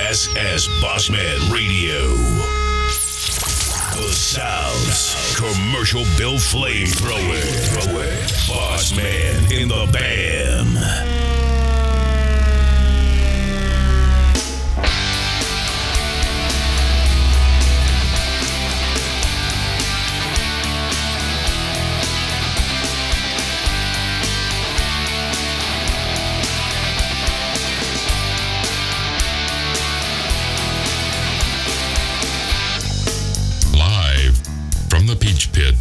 SS Bossman Radio. The South's commercial bill flamethrower. Bossman in the BAM. From the Peach Pit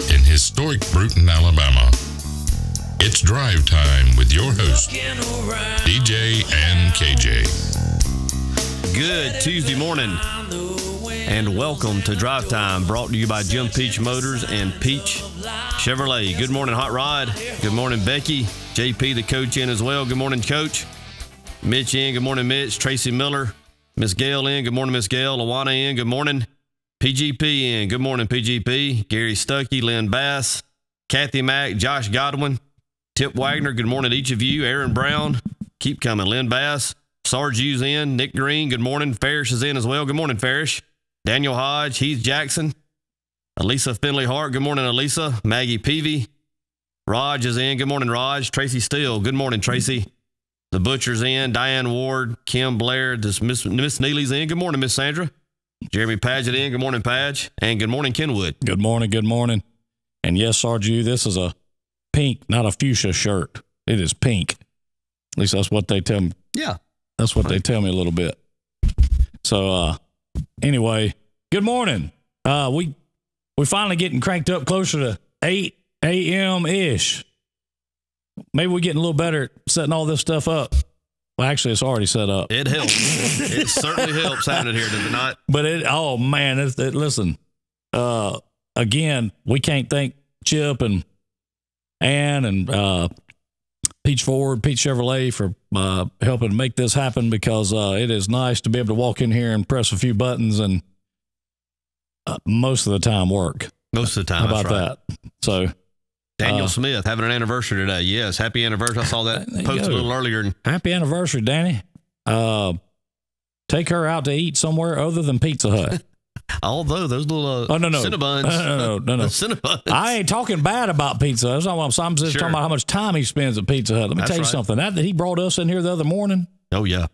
in historic Bruton, Alabama. It's drive time with your host, DJ and KJ. Good Tuesday morning, and welcome to Drive Time, brought to you by Jim Peach Motors and Peach Chevrolet. Good morning, Hot Rod. Good morning, Becky. JP, the coach, in as well. Good morning, Coach. Mitch in. Good morning, Mitch. Tracy Miller. Miss Gail in. Good morning, Miss Gail. Lawana in. Good morning. PGP in. Good morning, PGP. Gary Stuckey, Lynn Bass, Kathy Mack, Josh Godwin, Tip Wagner. Good morning to each of you. Aaron Brown, keep coming. Lynn Bass, Sarge Hughes in. Nick Green, good morning. Farish is in as well. Good morning, Farish. Daniel Hodge, Heath Jackson, Elisa Finley Hart. Good morning, Elisa. Maggie Peavy. Raj is in. Good morning, Raj. Tracy Steele. Good morning, Tracy. The Butcher's in. Diane Ward, Kim Blair. Miss Neely's in. Good morning, Miss Sandra. Jeremy Padgett in. Good morning, Padge. And good morning, Kenwood. Good morning, good morning. And yes, Sarge, this is a pink, not a fuchsia shirt. It is pink. At least that's what they tell me. Yeah. That's what they tell me a little bit. So, anyway, good morning. We finally getting cranked up closer to 8 a.m.-ish. Maybe we're getting a little better at setting all this stuff up. Well, actually, it's already set up. It helps. It certainly helps having it here, does it not? But listen, again, we can't thank Chip and Ann and Peach Ford, Peach Chevrolet for helping make this happen, because it is nice to be able to walk in here and press a few buttons and most of the time work. Most of the time. How about that? So. Daniel Smith having an anniversary today. Yes, happy anniversary. I saw that post a little earlier. Happy anniversary, Danny. Take her out to eat somewhere other than Pizza Hut. Although those little Cinnabons. No. Cinnabons. I ain't talking bad about Pizza Hut. I'm just talking about how much time he spends at Pizza Hut. Let me tell you something. That he brought us in here the other morning. Oh, yeah.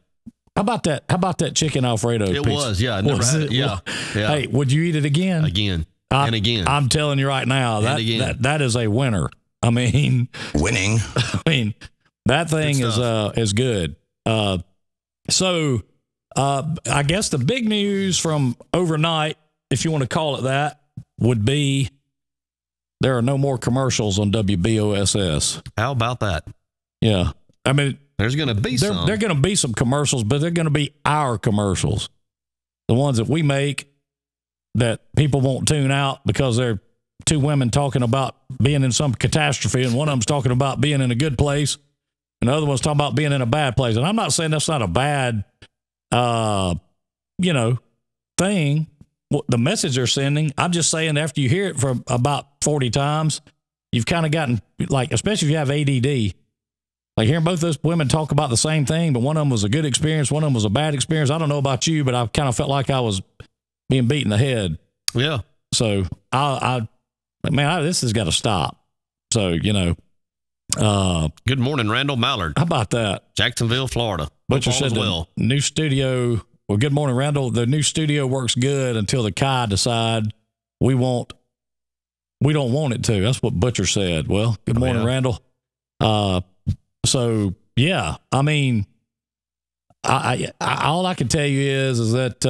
How about that chicken Alfredo pizza? It was, yeah. I never had it. Yeah. Hey, would you eat it again? Again. And again. I'm telling you right now, that is a winner. I mean, winning. I mean, that thing is good. So I guess the big news from overnight, if you want to call it that, would be there are no more commercials on WBOSS. How about that? Yeah. I mean, there's going to be some. There are going to be some commercials, but they're going to be our commercials. The ones that we make that people won't tune out because they're two women talking about being in some catastrophe, and one of them's talking about being in a good place, and the other one's talking about being in a bad place. And I'm not saying that's not a bad, thing, the message they're sending. I'm just saying after you hear it for about 40 times, you've kind of gotten, like, especially if you have ADD, like hearing both those women talk about the same thing, but one of them was a good experience, one of them was a bad experience. I don't know about you, but I kind of felt like I was being beat in the head. Yeah. So this has got to stop. So, good morning, Randall Mallard. How about that? Jacksonville, Florida. Butcher said new studio. Well, good morning, Randall. The new studio works good until the Kai decide we don't want it to. That's what Butcher said. Well, good morning, Randall. So yeah, I mean, I all I can tell you is that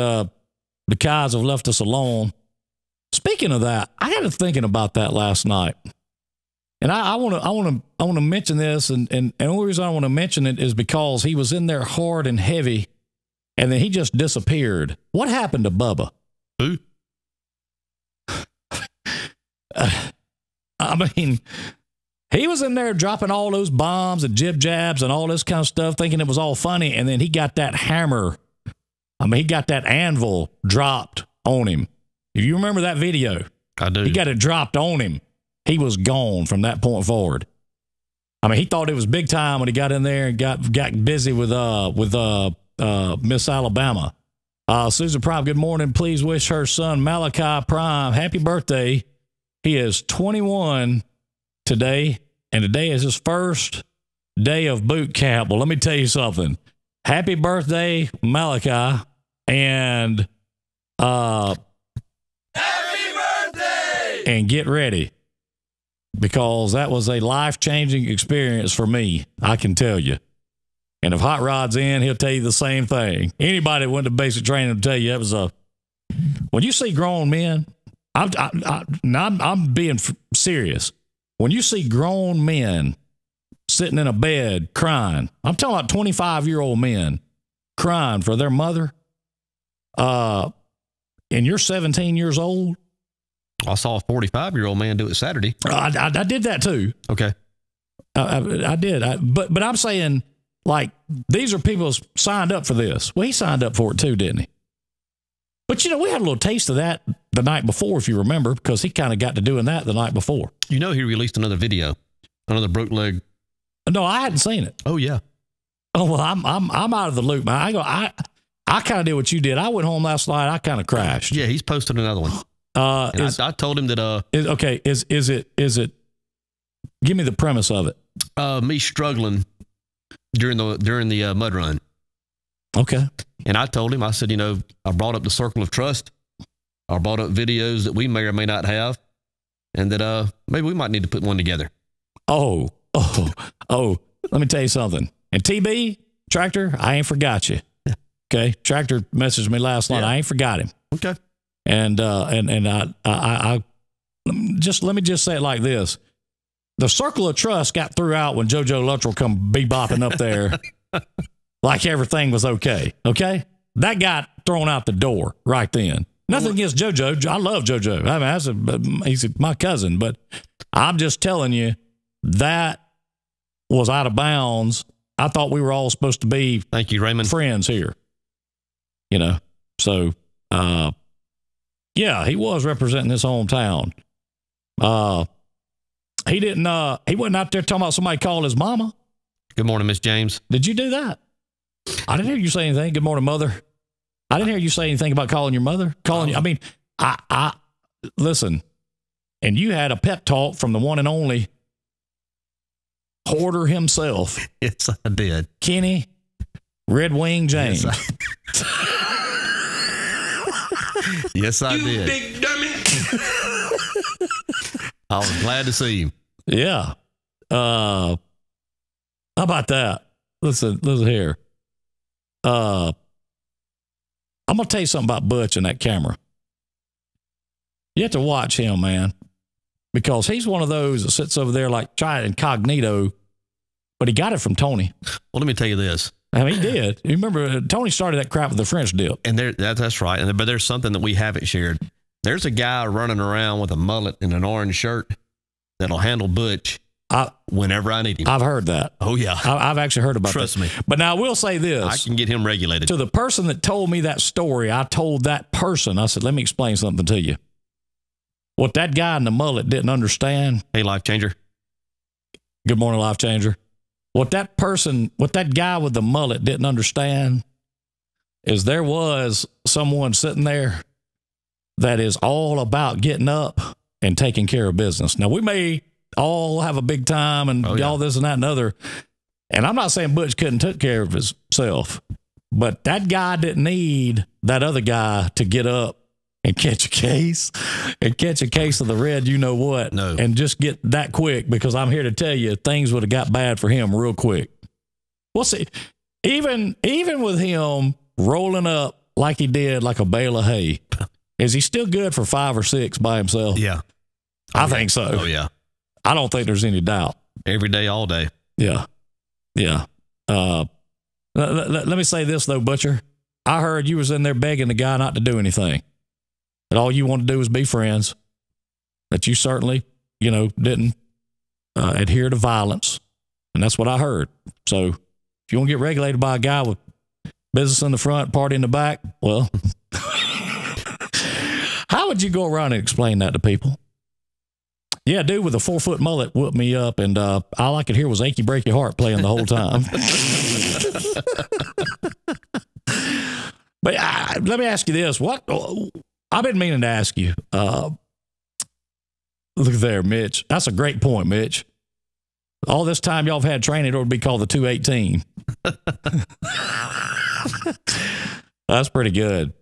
the Kais have left us alone. Speaking of that, I got to thinking about that last night, and I want to mention this, and the only reason I want to mention it is because he was in there hard and heavy, and then he just disappeared. What happened to Bubba? Who? I mean, he was in there dropping all those bombs and jib jabs and all this kind of stuff, thinking it was all funny, and then he got that hammer. I mean, he got that anvil dropped on him. If you remember that video, I do. He got it dropped on him. He was gone from that point forward. I mean, he thought it was big time when he got in there and got busy with Miss Alabama. Susan Prime, good morning. Please wish her son Malachi Prime happy birthday. He is 21 today, and today is his first day of boot camp. Well, let me tell you something. Happy birthday, Malachi, and happy birthday! And get ready, because that was a life-changing experience for me, I can tell you. And if Hot Rod's in, he'll tell you the same thing. Anybody that went to basic training will tell you it was when you see grown men, I'm being serious. When you see grown men sitting in a bed crying, I'm talking about 25-year-old men crying for their mother, and you're 17 years old. I saw a 45-year-old man do it Saturday. I did that too. Okay. I did. But I'm saying, like, these are people who signed up for this. Well, he signed up for it too, didn't he? But, we had a little taste of that the night before, if you remember, because he kind of got to doing that the night before. He released another video, another broke leg. No, I hadn't seen it. Oh, yeah. Oh, well, I'm out of the loop, man. I kind of did what you did. I went home last night. I kind of crashed. Yeah, he's posted another one. I told him that. Is it? Give me the premise of it. Me struggling during the mud run. Okay. And I told him, I said, I brought up the circle of trust. I brought up videos that we may or may not have, and that maybe we might need to put one together. Oh, let me tell you something. And TB, Tractor, I ain't forgot you. Okay. Tractor messaged me last night. I ain't forgot him. Okay. And I just, let me just say it like this. The circle of trust got threw out when JoJo Luttrell come bebopping up there like everything was okay. Okay. That got thrown out the door right then. Nothing against JoJo. I love JoJo. I mean, he's my cousin, but I'm just telling you that was out of bounds. I thought we were all supposed to be, thank you, Raymond, friends here. So, yeah, he was representing his hometown. He wasn't out there talking about somebody called his mama. Good morning, Miss James. Did you do that? I didn't hear you say anything. Good morning, mother. I didn't hear you say anything about calling your mother. I mean, I listen, and you had a pep talk from the one and only Hoarder himself. Yes, I did. Kenny Red Wing James. Yes, I You did. big dummy. I was glad to see him. Yeah. How about that? Listen here. I'm going to tell you something about Butch and that camera. You have to watch him, man, because he's one of those that sits over there like trying incognito, but he got it from Tony. Well, let me tell you this. I mean, he did. You remember Tony started that crap with the French dip. And that's right. But there's something that we haven't shared. There's a guy running around with a mullet and an orange shirt that'll handle Butch whenever I need him. I've heard that. Oh, yeah. I've actually heard about that. Trust me. But now I will say this. I can get him regulated. To the person that told me that story, I told that person, I said, let me explain something to you. What that guy in the mullet didn't understand. Hey, Life Changer. Good morning, Life Changer. What that guy with the mullet didn't understand is there was someone sitting there that is all about getting up and taking care of business. Now, we may all have a big time and all this and that and other. And I'm not saying Butch couldn't take care of himself, but that guy didn't need that other guy to get up and catch a case of the red, you know what? No. And just get that quick, because I'm here to tell you things would have got bad for him real quick. We'll see. Even with him rolling up like he did, like a bale of hay, is he still good for 5 or 6 by himself? Yeah. I think so. Oh, yeah. I don't think there's any doubt. Every day, all day. Yeah. Yeah. Let me say this, though, Butcher. I heard you was in there begging the guy not to do anything. That all you want to do is be friends. That you certainly, didn't adhere to violence. And that's what I heard. So if you want to get regulated by a guy with business in the front, party in the back, well, how would you go around and explain that to people? Yeah, dude with a 4-foot mullet whooped me up, and all I could hear was Achy Breaky Heart playing the whole time. let me ask you this. What I've been meaning to ask you. Look there, Mitch. That's a great point, Mitch. All this time y'all have had training, it would be called the 218. That's pretty good.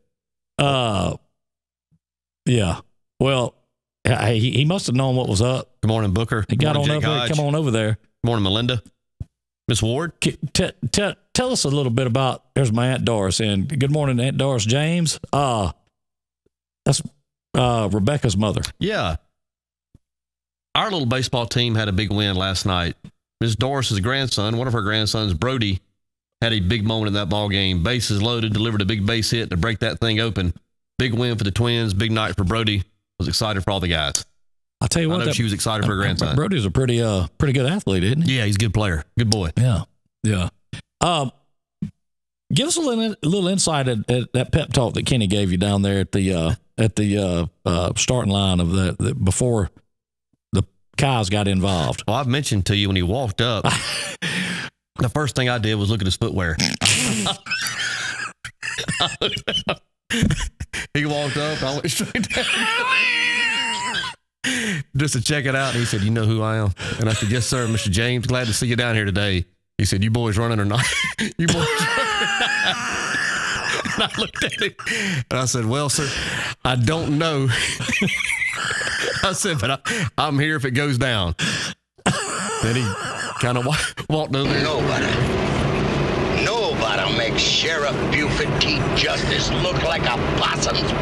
Yeah. Well, he must have known what was up. Good morning, Booker. He got on Jake over there. Hodge. Come on over there. Good morning, Melinda. Miss Ward. Tell us a little bit about. There's my Aunt Doris. And good morning, Aunt Doris James. That's Rebecca's mother. Yeah. Our little baseball team had a big win last night. Miss Doris's grandson, one of her grandsons, Brody, had a big moment in that ball game. Bases loaded, delivered a big base hit to break that thing open. Big win for the Twins. Big night for Brody. Was excited for all the guys. I'll tell you what. I know she was excited for her grandson. Brody's a pretty good athlete, isn't he? Yeah, he's a good player. Good boy. Yeah. Give us a little insight at that pep talk that Kenny gave you down there at the starting line of the before the Cows got involved. Well, I've mentioned to you when he walked up, the first thing I did was look at his footwear. He walked up, I went straight down just to check it out. And he said, "You know who I am?" And I said, "Yes, sir, Mr. James. Glad to see you down here today." He said, "You boys running or not?" You boys running. And I looked at him and I said, "Well, sir, I don't know." I said, "But I'm here if it goes down." Then he kind of walked over there. Nobody makes Sheriff Buford T. Justice look like a possum's.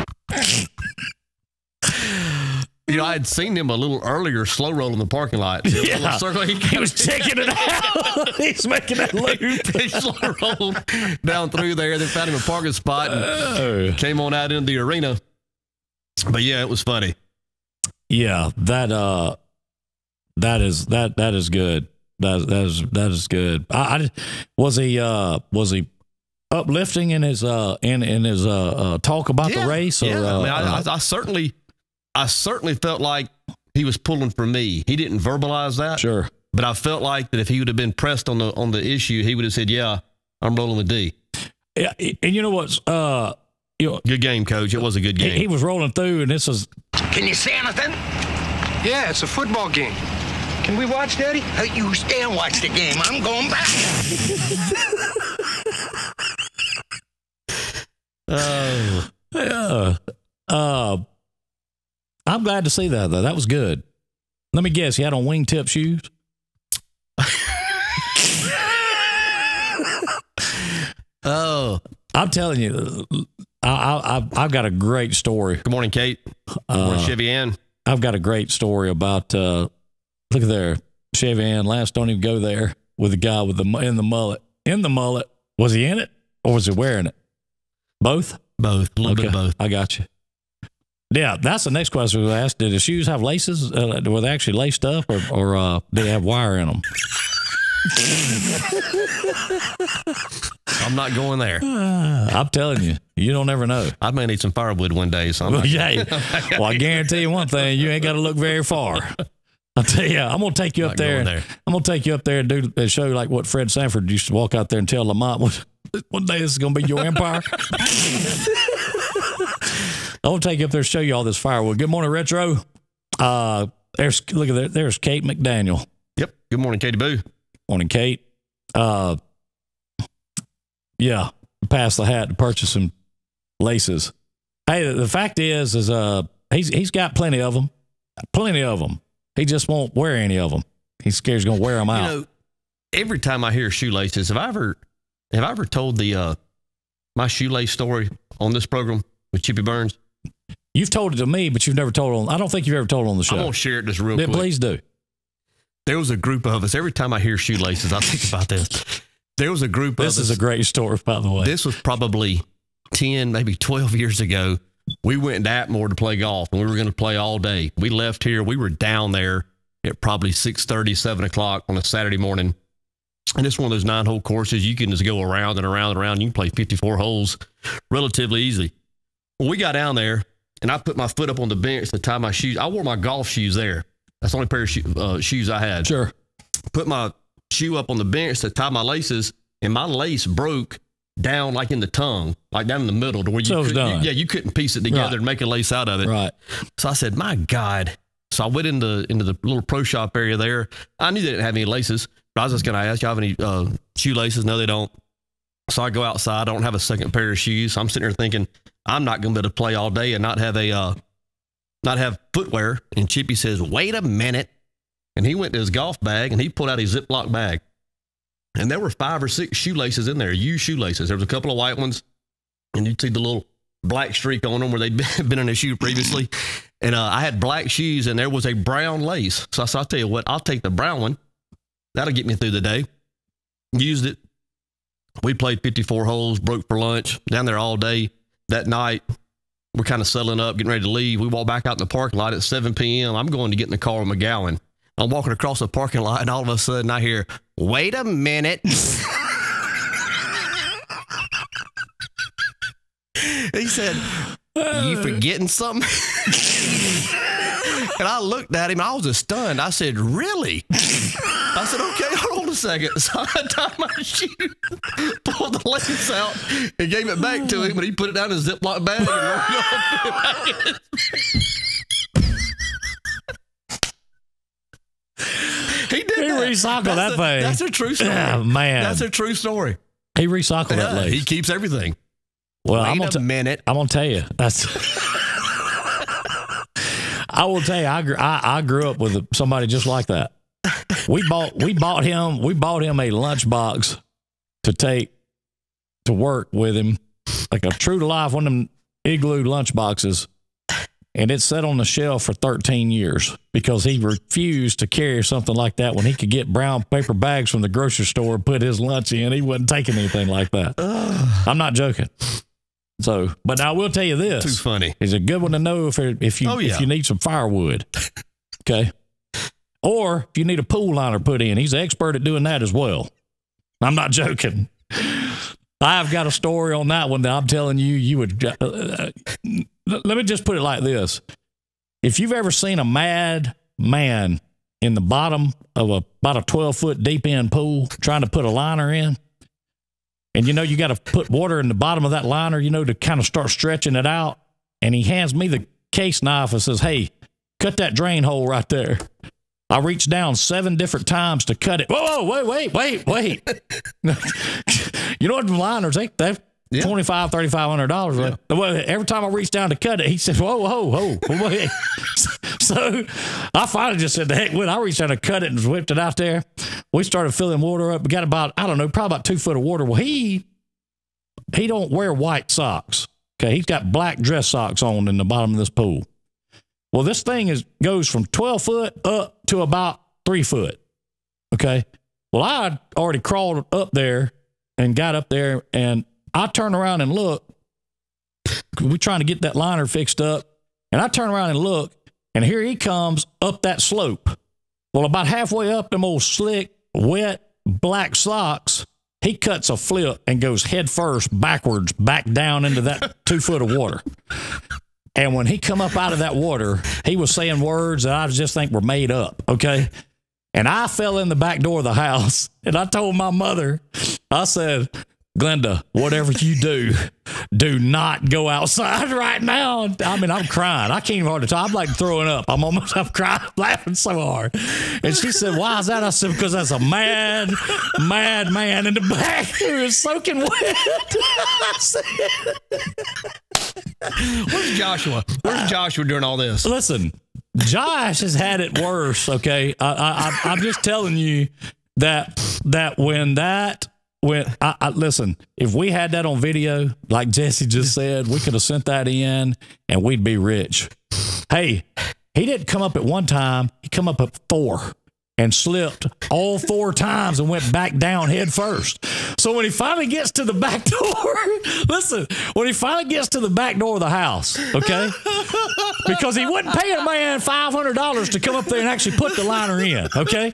You know, I had seen him a little earlier slow roll in the parking lot. Yeah. Circle. He was checking it out. He's making that loop. He slow rolled down through there. Then found him a parking spot and came on out into the arena. But yeah, it was funny. Yeah, that is good. That is good. Was he uplifting in his talk about the race? Or, yeah. I certainly felt like he was pulling for me. He didn't verbalize that. Sure. But I felt like that if he would have been pressed on the issue, he would have said, "Yeah, I'm rolling with D." Yeah, and you know what's good game, Coach. It was a good game. He was rolling through, and this is. Can you say anything? Yeah, it's a football game. Can we watch, Daddy? You stay and watch the game. I'm going back. I'm glad to see that, though. That was good. Let me guess, he had on wingtip shoes? Oh, I'm telling you, I've got a great story. Good morning, Kate. Good morning, Chevy Ann. I've got a great story about, look at there, Chevy Ann. Last, don't even go there with the guy with in the mullet. In the mullet. Was he in it or was he wearing it? Both? Both. A little bit of both. I got you. Yeah, that's the next question we asked. Did the shoes have laces? Were they actually laced up or did they have wire in them? I'm not going there. I'm telling you, you don't ever know. I may need some firewood one day. So Well, I guarantee you one thing: you ain't got to look very far. I'll tell you, I'm gonna take you up there. I'm gonna take you up there and show you like what Fred Sanford used to walk out there and tell Lamont one day this is gonna be your empire. I'm gonna take you up there and show you all this firewood. Good morning, Retro. Look at there. There's Kate McDaniel. Yep. Good morning, Katie Boo. Morning, Kate. Yeah, pass the hat to purchase some laces. Hey, the fact is he's got plenty of them. Plenty of them. He just won't wear any of them. He's scared he's gonna wear them out. You know, every time I hear shoelaces, have I ever told the my shoelace story on this program with Chippy Burns? You've told it to me, but you've never told it on. I don't think you've ever told it on the show. I'm gonna share it just real quick. Please do. There was a group of us. Every time I hear shoelaces, I think about this. There was a group of us. This is a great story, by the way. This was probably 10, maybe 12 years ago. We went to Atmore to play golf, and we were going to play all day. We left here. We were down there at probably 6:30, 7 o'clock on a Saturday morning. And it's one of those 9-hole courses. You can just go around and around and around. You can play 54 holes relatively easy. Well, we got down there, and I put my foot up on the bench to tie my shoes. I wore my golf shoes there. That's the only pair of shoes I had. Sure. Put my shoe up on the bench to tie my laces, and my lace broke down like in the tongue, like down in the middle to where you couldn't piece it together and make a lace out of it. Right. So I said, my God. So I went into the little pro shop area there. I knew they didn't have any laces, but I was just going to ask, y'all have any shoelaces? No, they don't. So I go outside. I don't have a second pair of shoes. So I'm sitting there thinking, I'm not going to be able to play all day and not have footwear. And Chippy says, wait a minute. And he went to his golf bag and he pulled out his Ziploc bag. And there were 5 or 6 shoelaces in there, used shoelaces. There was a couple of white ones, and you'd see the little black streak on them where they'd been in a shoe previously. And I had black shoes, and there was a brown lace. So I said, I'll tell you what, I'll take the brown one. That'll get me through the day. Used it. We played 54 holes, broke for lunch, down there all day. That night, we're kind of settling up, getting ready to leave. We walk back out in the parking lot at 7 p.m. I'm going to get in the car with McGowan. I'm walking across the parking lot, and all of a sudden I hear, wait a minute. He said, you forgetting something? And I looked at him, and I was just stunned. I said, really? I said, okay, hold on a second. So I tied my shoe, pulled the lace out, and gave it back to him, and he put it down in his Ziploc bag and rolled it up and back in his He recycled that thing. That's a true story. Yeah, man. That's a true story. He recycled that lace. He keeps everything. Well, I'm going to tell you. I will tell you, I grew up with somebody just like that. We bought him a lunchbox to take to work with him, like a true to life, one of them Igloo lunchboxes. And it sat on the shelf for 13 years because he refused to carry something like that when he could get brown paper bags from the grocery store and put his lunch in. He wasn't taking anything like that. I'm not joking. So, but I will tell you this. Too funny. It's a good one to know if you need some firewood. Okay. Or if you need a pool liner put in. He's an expert at doing that as well. I'm not joking. I've got a story on that one that I'm telling you would. Let me just put it like this. If you've ever seen a mad man in the bottom of about a 12-foot deep end pool trying to put a liner in, and you got to put water in the bottom of that liner, to kind of start stretching it out, and he hands me the case knife and says, hey, cut that drain hole right there. I reached down 7 different times to cut it. Whoa, wait. You know what, the liners, they're $2,500, $3,500. Right? Well, every time I reached down to cut it, he said, whoa, wait. So I finally just said, the heck with it. I reached down to cut it and whipped it out there. We started filling water up. We got about, probably about 2 foot of water. Well, he don't wear white socks. Okay, he's got black dress socks on in the bottom of this pool. Well, this thing goes from 12 foot up to about 3 foot. Okay. Well, I had already crawled up there and got up there, and I turn around and look. We're trying to get that liner fixed up. And I turn around and look, and here he comes up that slope. Well, about halfway up them old slick, wet, black socks, he cuts a flip and goes head first backwards back down into that 2 foot of water. And when he come up out of that water, he was saying words that I just think were made up, okay? And I fell in the back door of the house, and I told my mother, I said, Glenda, whatever you do not go outside right now. I mean, I'm crying. I can't even hardly talk. I'm like throwing up. I'm crying, laughing so hard. And she said, why is that? I said, because that's a mad man in the back who is soaking wet. I said, Where's Joshua? Where's Joshua during all this? Listen, Josh has had it worse, okay? I'm just telling you that listen, if we had that on video, like Jesse just said, we could have sent that in and we'd be rich. Hey, he didn't come up at one time. He come up at 4 and slipped all 4 times and went back down head first. So when he finally gets to the back door, listen, when he finally gets to the back door of the house, okay, because he wouldn't pay a man $500 to come up there and actually put the liner in, okay?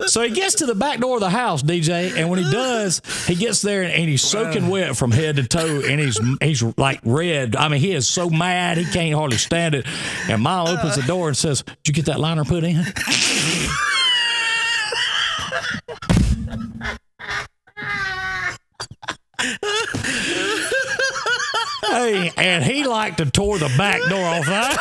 So he gets to the back door of the house, DJ, and when he does, he gets there and he's soaking wet from head to toe, and he's like red. I mean, he is so mad, he can't hardly stand it. And Mom opens the door and says, did you get that liner put in? Hey, and he liked to tore the back door off that.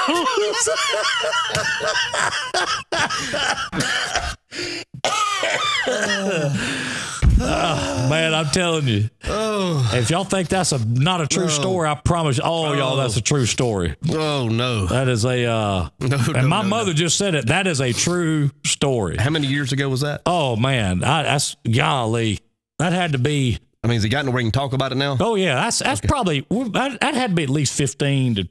Man, I'm telling you. If y'all think that's not a true story, I promise you, y'all, that's a true story. Oh, no. That is my mother just said it. That is a true story. How many years ago was that? Oh, man. That's golly. That had to be. I mean, has he gotten where he can talk about it now? Oh, yeah. That's okay. Probably, that had to be at least 15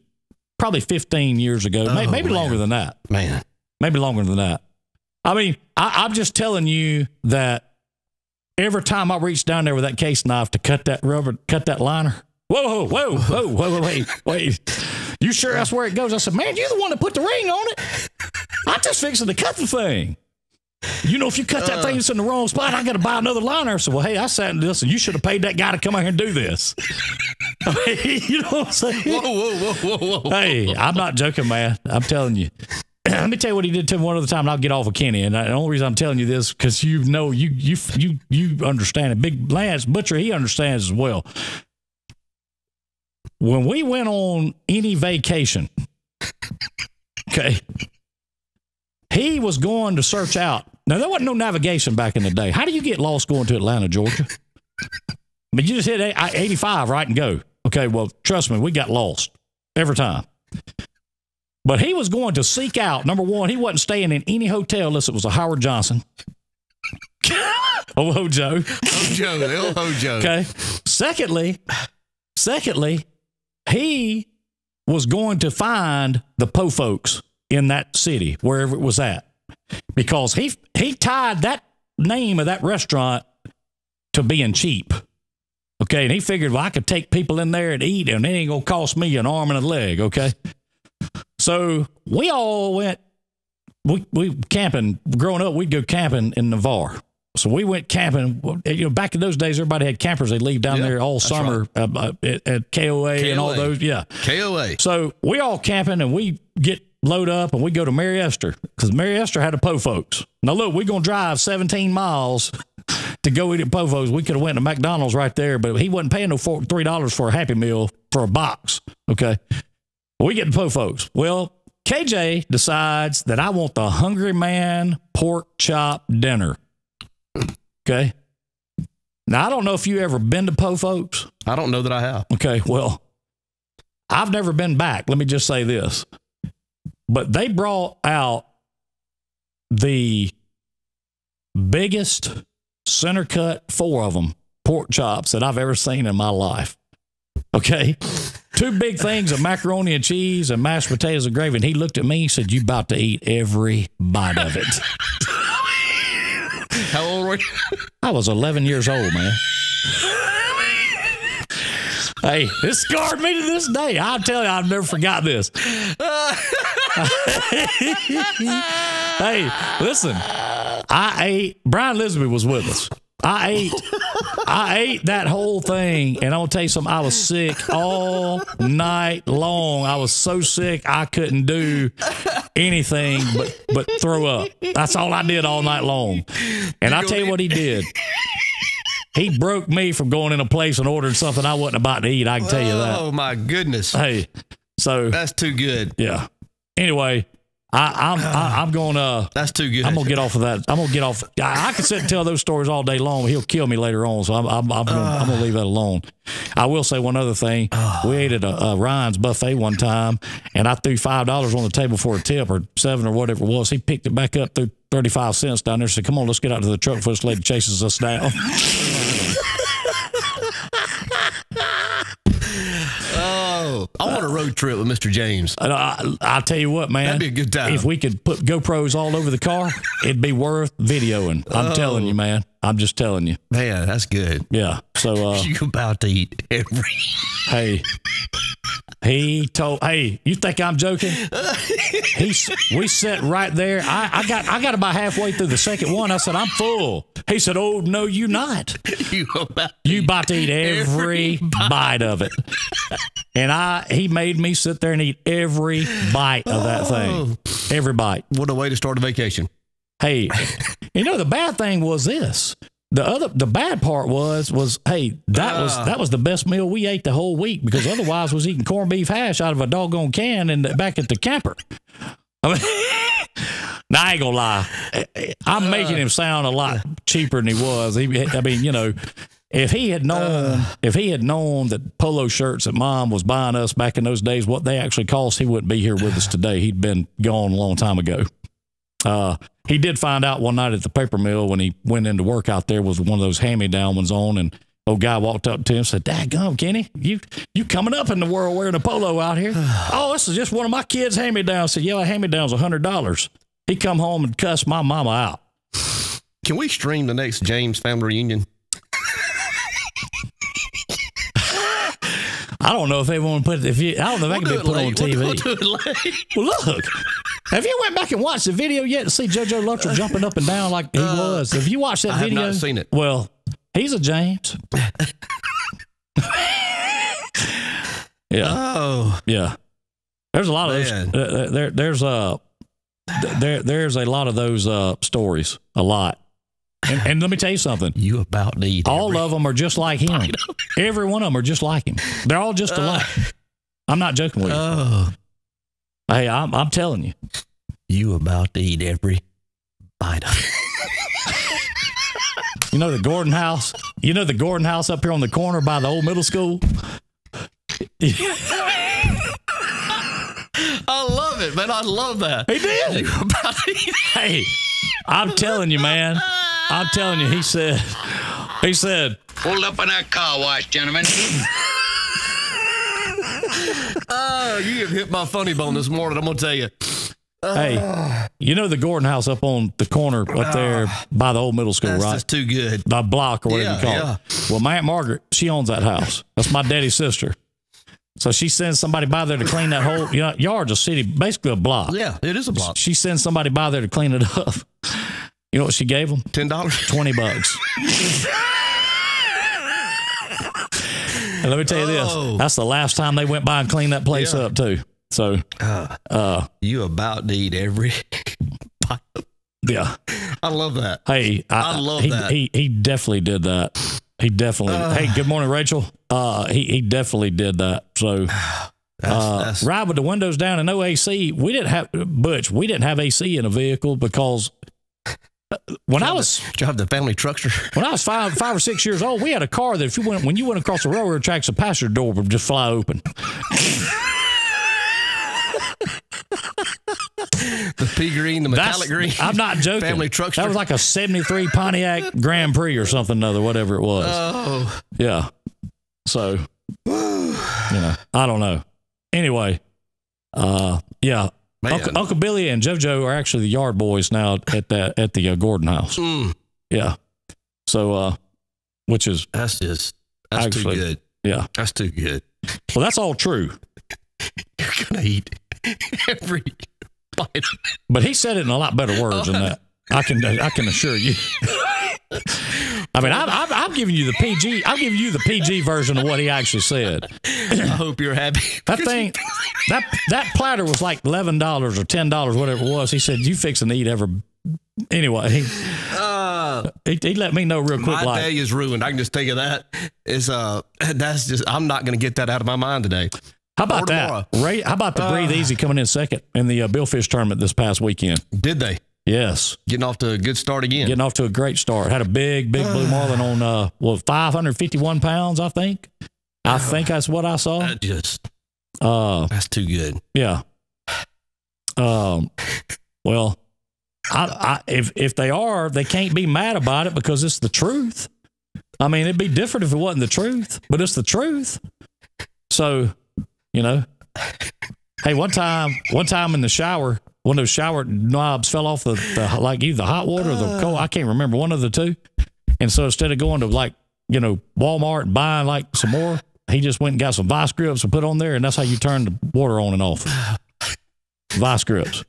years ago. Maybe longer than that. Man. Maybe longer than that. I mean, I'm just telling you that every time I reach down there with that case knife to cut that liner, wait. You sure that's where it goes? I said, man, you're the one that put the ring on it. I'm just fixing to cut the thing. You know, if you cut that thing that's in the wrong spot, I got to buy another liner. I said, well, hey, I sat and listen, you should have paid that guy to come out here and do this. You know what I'm saying? Whoa. Hey, I'm not joking, man. I'm telling you. Let me tell you what he did to me one other time, and I'll get off of Kenny. And the only reason I'm telling you this because you know you understand it. Big Lance Butcher, he understands as well. When we went on any vacation, okay, he was going to search out. Now there wasn't no navigation back in the day. How do you get lost going to Atlanta, Georgia? I mean, you just hit 85 right and go. Okay, well, trust me, we got lost every time. But he was going to seek out, number one, he wasn't staying in any hotel unless it was a Howard Johnson. Hojo. Hojo. Okay. Secondly, he was going to find the po folks in that city, wherever it was at. Because he tied that name of that restaurant to being cheap. Okay, and he figured, well, I could take people in there and eat, and it ain't going to cost me an arm and a leg, okay? So we all went, we camping. Growing up, we'd go camping in Navarre. So we went camping. You know, back in those days, everybody had campers. They'd leave down there all summer at KOA and all those. Yeah. KOA. So we all camping, and we get load up, and we go to Mary Esther because Mary Esther had a po folks. Now, look, we're going to drive 17 miles to go eat at po folks. We could have went to McDonald's right there, but he wasn't paying no $3 for a Happy Meal for a box. Okay. We get to po folks. Well, KJ decides that I want the Hungry Man pork chop dinner. Okay. Now, I don't know if you ever been to po folks. I don't know that I have. Okay. Well, I've never been back. Let me just say this. But they brought out the biggest center cut, 4 of them, pork chops that I've ever seen in my life. Okay. 2 big things of macaroni and cheese and mashed potatoes and gravy. And he looked at me and said, you about to eat every bite of it. How old were you? I was 11 years old, man. Hey, this scarred me to this day. I'll tell you, I've never forgot this. Hey, listen, Brian Lisby was with us. I ate that whole thing, and I'm going to tell you something. I was sick all night long. I was so sick, I couldn't do anything but throw up. That's all I did all night long. And I'll tell you what he did. He broke me from going in a place and ordering something I wasn't about to eat. I can tell you that. Oh, my goodness. Hey, so. That's too good. Yeah. Anyway. I'm going to. That's too good. I'm going to get off of that. I'm going to get off. I could sit and tell those stories all day long, but he'll kill me later on. So I'm going to leave that alone. I will say one other thing. We ate at a Ryan's buffet one time, and I threw $5 on the table for a tip, or $7 or whatever it was. He picked it back up, threw 35 cents down there, said, come on, let's get out to the truck before this lady chases us down. Oh, I want a road trip with Mr. James. I'll tell you what, man. That'd be a good time. If we could put GoPros all over the car, it'd be worth videoing. I'm telling you, man. I'm just telling you. Man, that's good. Yeah. So you about to eat every. Hey. He told, hey, you think I'm joking? We sat right there. I got about halfway through the second one. I said, I'm full. He said, oh, no, you not. You about to eat every bite of it. And he made me sit there and eat every bite of that thing. Every bite. What a way to start a vacation. Hey, you know, the bad thing was this. the bad part was hey, that was the best meal we ate the whole week, because otherwise was eating corned beef hash out of a doggone can and back at the camper. I mean, now I ain't gonna lie, I'm making him sound a lot cheaper than he was. I mean, you know, if he had known that polo shirts that Mom was buying us back in those days, what they actually cost, he wouldn't be here with us today. He'd been gone a long time ago. He did find out one night at the paper mill when he went into work out there was one of those hand-me-down ones on, and old guy walked up to him and said, "Daggum, Kenny, you coming up in the world wearing a polo out here?" "Oh, this is just one of my kids' hand-me-downs." I said, "Yeah, a hand-me-down's $100. He come home and cussed my mama out. Can we stream the next James family reunion? I don't know if they want to put it. I don't know if that can be put on TV. We'll do it late. Well, look. Have you went back and watched the video yet to see JoJo Luttrell jumping up and down like he was? Have you watched that video? I have not seen it. Well, he's a James. Yeah. Oh. Yeah. There's a lot of those. There's a lot of those stories. A lot. And let me tell you something. You about need all of them are just like him. Every one of them are just like him. They're all just alike. I'm not joking with you. Hey, I'm telling you. You about to eat every bite of it. You know the Gordon House? You know the Gordon House up here on the corner by the old middle school? I love it, man. I love that. He did. You about to eat. Hey, I'm telling you, man. I'm telling you, he said, Pulled up in that car wash, gentlemen. Oh, you have hit my funny bone this morning, I'm going to tell you. Hey, you know the Gordon House up on the corner up there by the old middle school, that's right? That's too good. The block or whatever you call it. Well, my Aunt Margaret, she owns that house. That's my daddy's sister. So she sends somebody by there to clean that whole yard's a city, basically a block. Yeah, it is a block. She sends somebody by there to clean it up. You know what she gave them? $10? $20. And let me tell you this. That's the last time they went by and cleaned that place up, too. So, you about to eat every bite. Yeah. I love that. Hey, I love that. He definitely did that. He definitely. Hey, good morning, Rachel. He definitely did that. So, that's ride with the windows down and no AC. We didn't have AC in a vehicle because when I was drive the family truckster. When I was five or 6 years old, we had a car that when you went across the railroad tracks, the passenger door would just fly open. The pea green, the metallic green. I'm not joking. Family truckster. That was like a 73 Pontiac Grand Prix or something or other, whatever it was. Oh. Yeah. So, I don't know. Anyway, yeah. Uncle Billy and JoJo are actually the yard boys now at the Gordon House. Yeah. So, which is that's actually, too good. Yeah. That's too good. Well, that's all true. You're gonna eat every bite. But he said it in a lot better words than that. I can assure you. I mean, I'm giving you the PG. I'm giving you the PG version of what he actually said. I hope you're happy. That thing, that platter was like $11 or $10, whatever it was. He said, "You fixing to eat ever." Anyway, he let me know real quick. My day is ruined. I can just tell you that. That's just. I'm not going to get that out of my mind today. How about that? Ray, how about the Breathe Easy coming in second in the Billfish tournament this past weekend? Did they? Yes. Getting off to a good start again. Getting off to a great start. Had a big blue marlin on 551 pounds, I think. I think that's what I saw. That's too good. Yeah. Well, if they are, they can't be mad about it because it's the truth. I mean, it'd be different if it wasn't the truth, but it's the truth. So, hey, one time in the shower, one of those shower knobs fell off the either the hot water or the cold. I can't remember, one of the two. And so instead of going to Walmart and buying some more, he just went and got some vice grips and put on there, and that's how you turn the water on and off. Vice grips.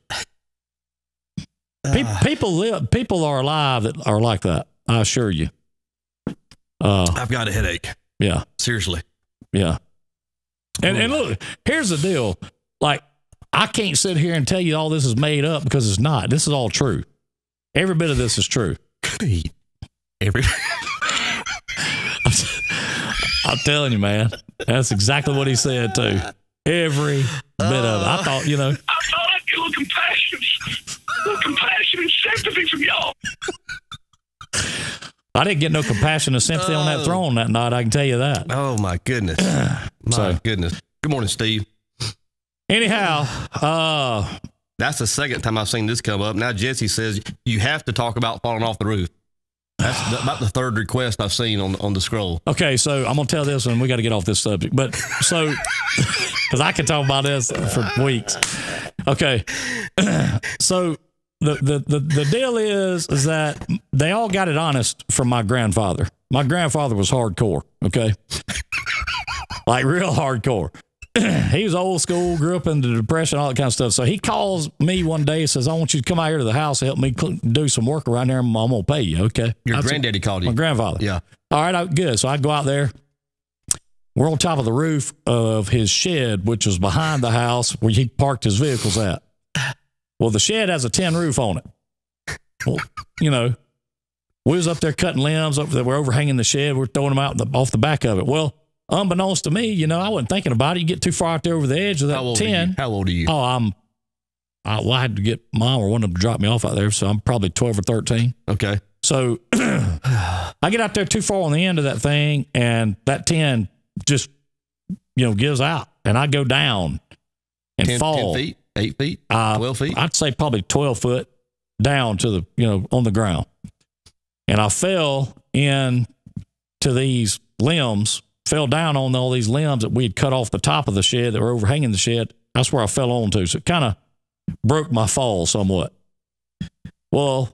People are alive that are like that. I assure you. I've got a headache. Yeah. Seriously. Yeah. And look, here's the deal. I can't sit here and tell you all this is made up because it's not. This is all true. Every bit of this is true. I'm telling you, man, that's exactly what he said too. Every bit of it. I thought, I thought I'd get a little compassion and sympathy from y'all. I didn't get no compassion and sympathy on that throne that night. I can tell you that. Oh, my goodness. Goodness. Good morning, Steve. Anyhow, that's the second time I've seen this come up. Now Jesse says you have to talk about falling off the roof. That's about the third request I've seen on the scroll. Okay, so I'm going to tell this one. We got to get off this subject. But so, because I can talk about this for weeks. Okay. So the deal is that they all got it honest from my grandfather. My grandfather was hardcore. Okay. Like real hardcore. He was old school, grew up in the Depression, all that kind of stuff. So he calls me one day and says, I want you to come out here to the house and help me do some work around there. I'm going to pay you. Okay. Your granddaddy called you. My grandfather. Yeah. All right. Good. So I go out there. We're on top of the roof of his shed, which was behind the house where he parked his vehicles at. Well, the shed has a tin roof on it. Well, we was up there cutting limbs. We're overhanging the shed. We're throwing them out off the back of it. Well, unbeknownst to me, I wasn't thinking about it. You get too far out there over the edge of that tin. How old are you? Oh, I had to get mom or one of them to drop me off out there, so I'm probably 12 or 13. Okay. So I get out there too far on the end of that thing, and that tin just, gives out, and I go down and 10 fall. 10 feet, 8 feet, 12 feet? I'd say probably 12 foot down to the, on the ground. And I fell in to these limbs, fell down on all these limbs that we had cut off the top of the shed that were overhanging the shed. That's where I fell onto. So it kind of broke my fall somewhat. Well,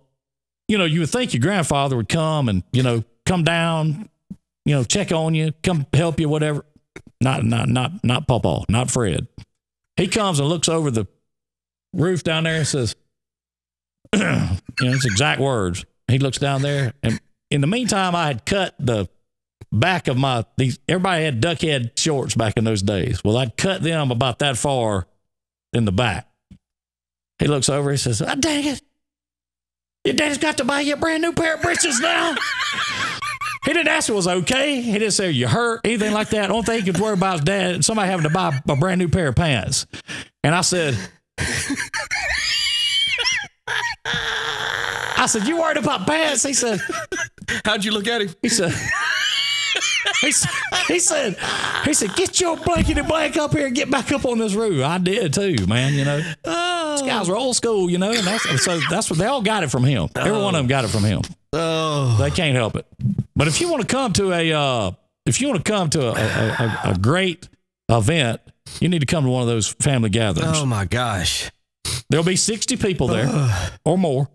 you would think your grandfather would come and, come down, check on you, come help you, whatever. Not Pawpaw, not Fred. He comes and looks over the roof down there and says, it's exact words. He looks down there, and in the meantime, I had cut the back of everybody had duck head shorts back in those days. Well, I'd cut them about that far in the back. He looks over, he says, oh, dang it. Your daddy's got to buy you a brand new pair of breeches now. He didn't ask if it was okay. He didn't say, you hurt, anything like that. The only thing he could worry about is dad, somebody having to buy a brand new pair of pants. And I said, you worried about pants? He said, how'd you look at him? He said, he said, get your blankety blank up here and get back up on this roof. I did too, man. These guys were old school, and that's what they all got it from him. Every one of them got it from him. Oh, they can't help it. But if you want to come to a great event, you need to come to one of those family gatherings. Oh my gosh, there'll be 60 people there or more.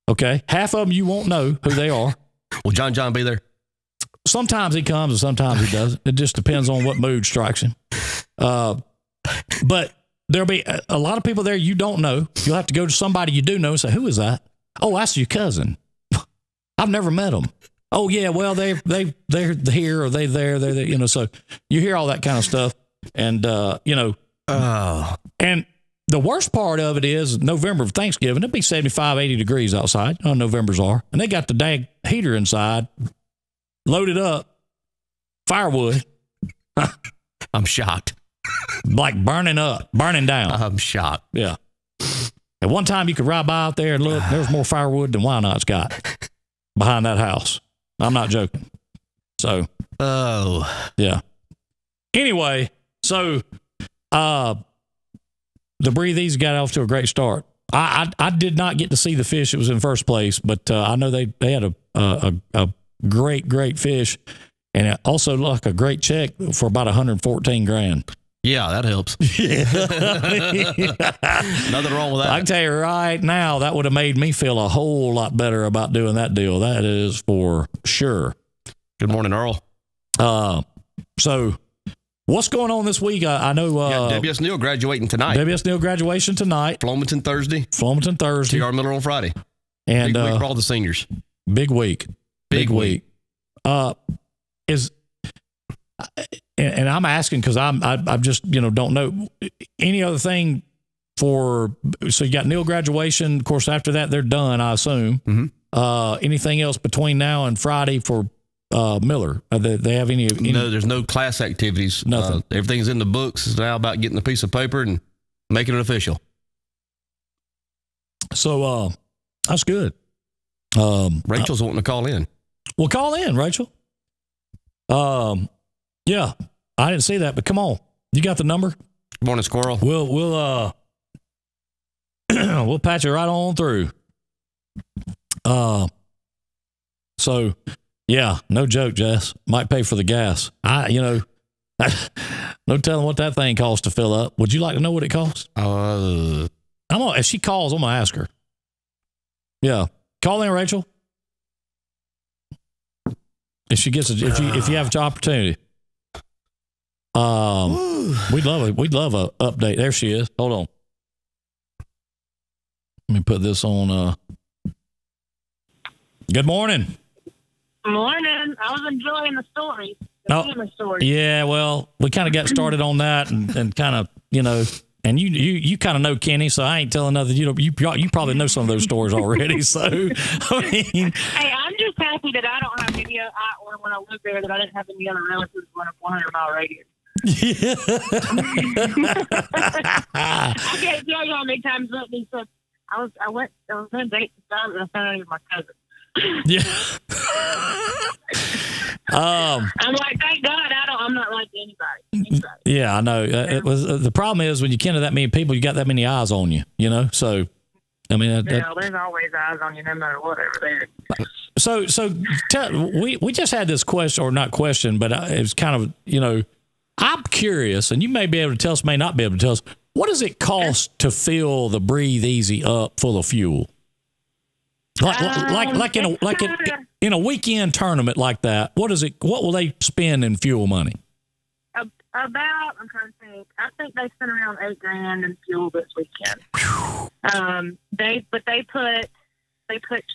Okay, half of them you won't know who they are. Will John be there? Sometimes he comes and sometimes he doesn't. It just depends on what mood strikes him. But there'll be a lot of people there you don't know. You'll have to go to somebody you do know and say, who is that? Oh, that's your cousin. I've never met them. Oh yeah, well they're here or they're there. So you hear all that kind of stuff, and and the worst part of it is November of Thanksgiving. It'd be 75, 80 degrees outside. Novembers are, and they got the dang heater inside, loaded up, firewood. I'm shocked. Like burning down. I'm shocked. Yeah. At one time you could ride by out there and look, there's more firewood than Wynot's got behind that house. I'm not joking. So, yeah. Anyway, so, the Breathies got off to a great start. I did not get to see the fish that was in first place, but I know they had a great fish, and it also looked like a great check for about $114,000. Yeah, that helps. Nothing wrong with that. I can tell you right now, that would have made me feel a whole lot better about doing that deal. That is for sure. Good morning, Earl. So what's going on this week? I know WS Neal graduating tonight. WS Neal graduation tonight. Flomaton Thursday. TR Miller on Friday. And big week for all the seniors. Big week. And I'm asking because I'm just don't know any other thing for. So you got Neal graduation. Of course, after that they're done. I assume. Mm-hmm. Anything else between now and Friday for Miller? They have any? No, there's no class activities. Nothing. Everything's in the books. It's now about getting a piece of paper and making it official. So that's good. Rachel's wanting to call in. Well, call in, Rachel. Yeah, I didn't see that, but come on. You got the number? Good morning, Squirrel. We'll we'll patch it right on through. So yeah, no joke, Jess. Might pay for the gas. No telling what that thing costs to fill up. Would you like to know what it costs? If she calls, I'm gonna ask her. Yeah, call in, Rachel. If she gets if you have an opportunity. We'd love a update. There she is. Hold on. Let me put this on. Good morning. Morning. I was enjoying the story. The story. Yeah, well, we kind of got started on that and kind of, and you kind of know Kenny, so I ain't telling nothing. You probably know some of those stories already. So, I mean. Hey, I'm just happy that I don't have any, or when I lived there, that I didn't have any other relatives within a 100-mile radius. Yeah. I can't tell you how many times he said, I was going to date the guy and I found out he was my cousin. Yeah. I'm like, thank God I'm not like anybody. Yeah, I know. It was the problem is when you kin to that many people, you got that many eyes on you. So, I mean, there's always eyes on you, no matter whatever there. So we just had this question, or not question, but it was kind of I'm curious, and you may be able to tell us, may not be able to tell us. What does it cost to fill the Breathe Easy up full of fuel? Like in a weekend tournament like that, what will they spend in fuel money? I'm trying to think. I think they spent around $8,000 in fuel this weekend. They put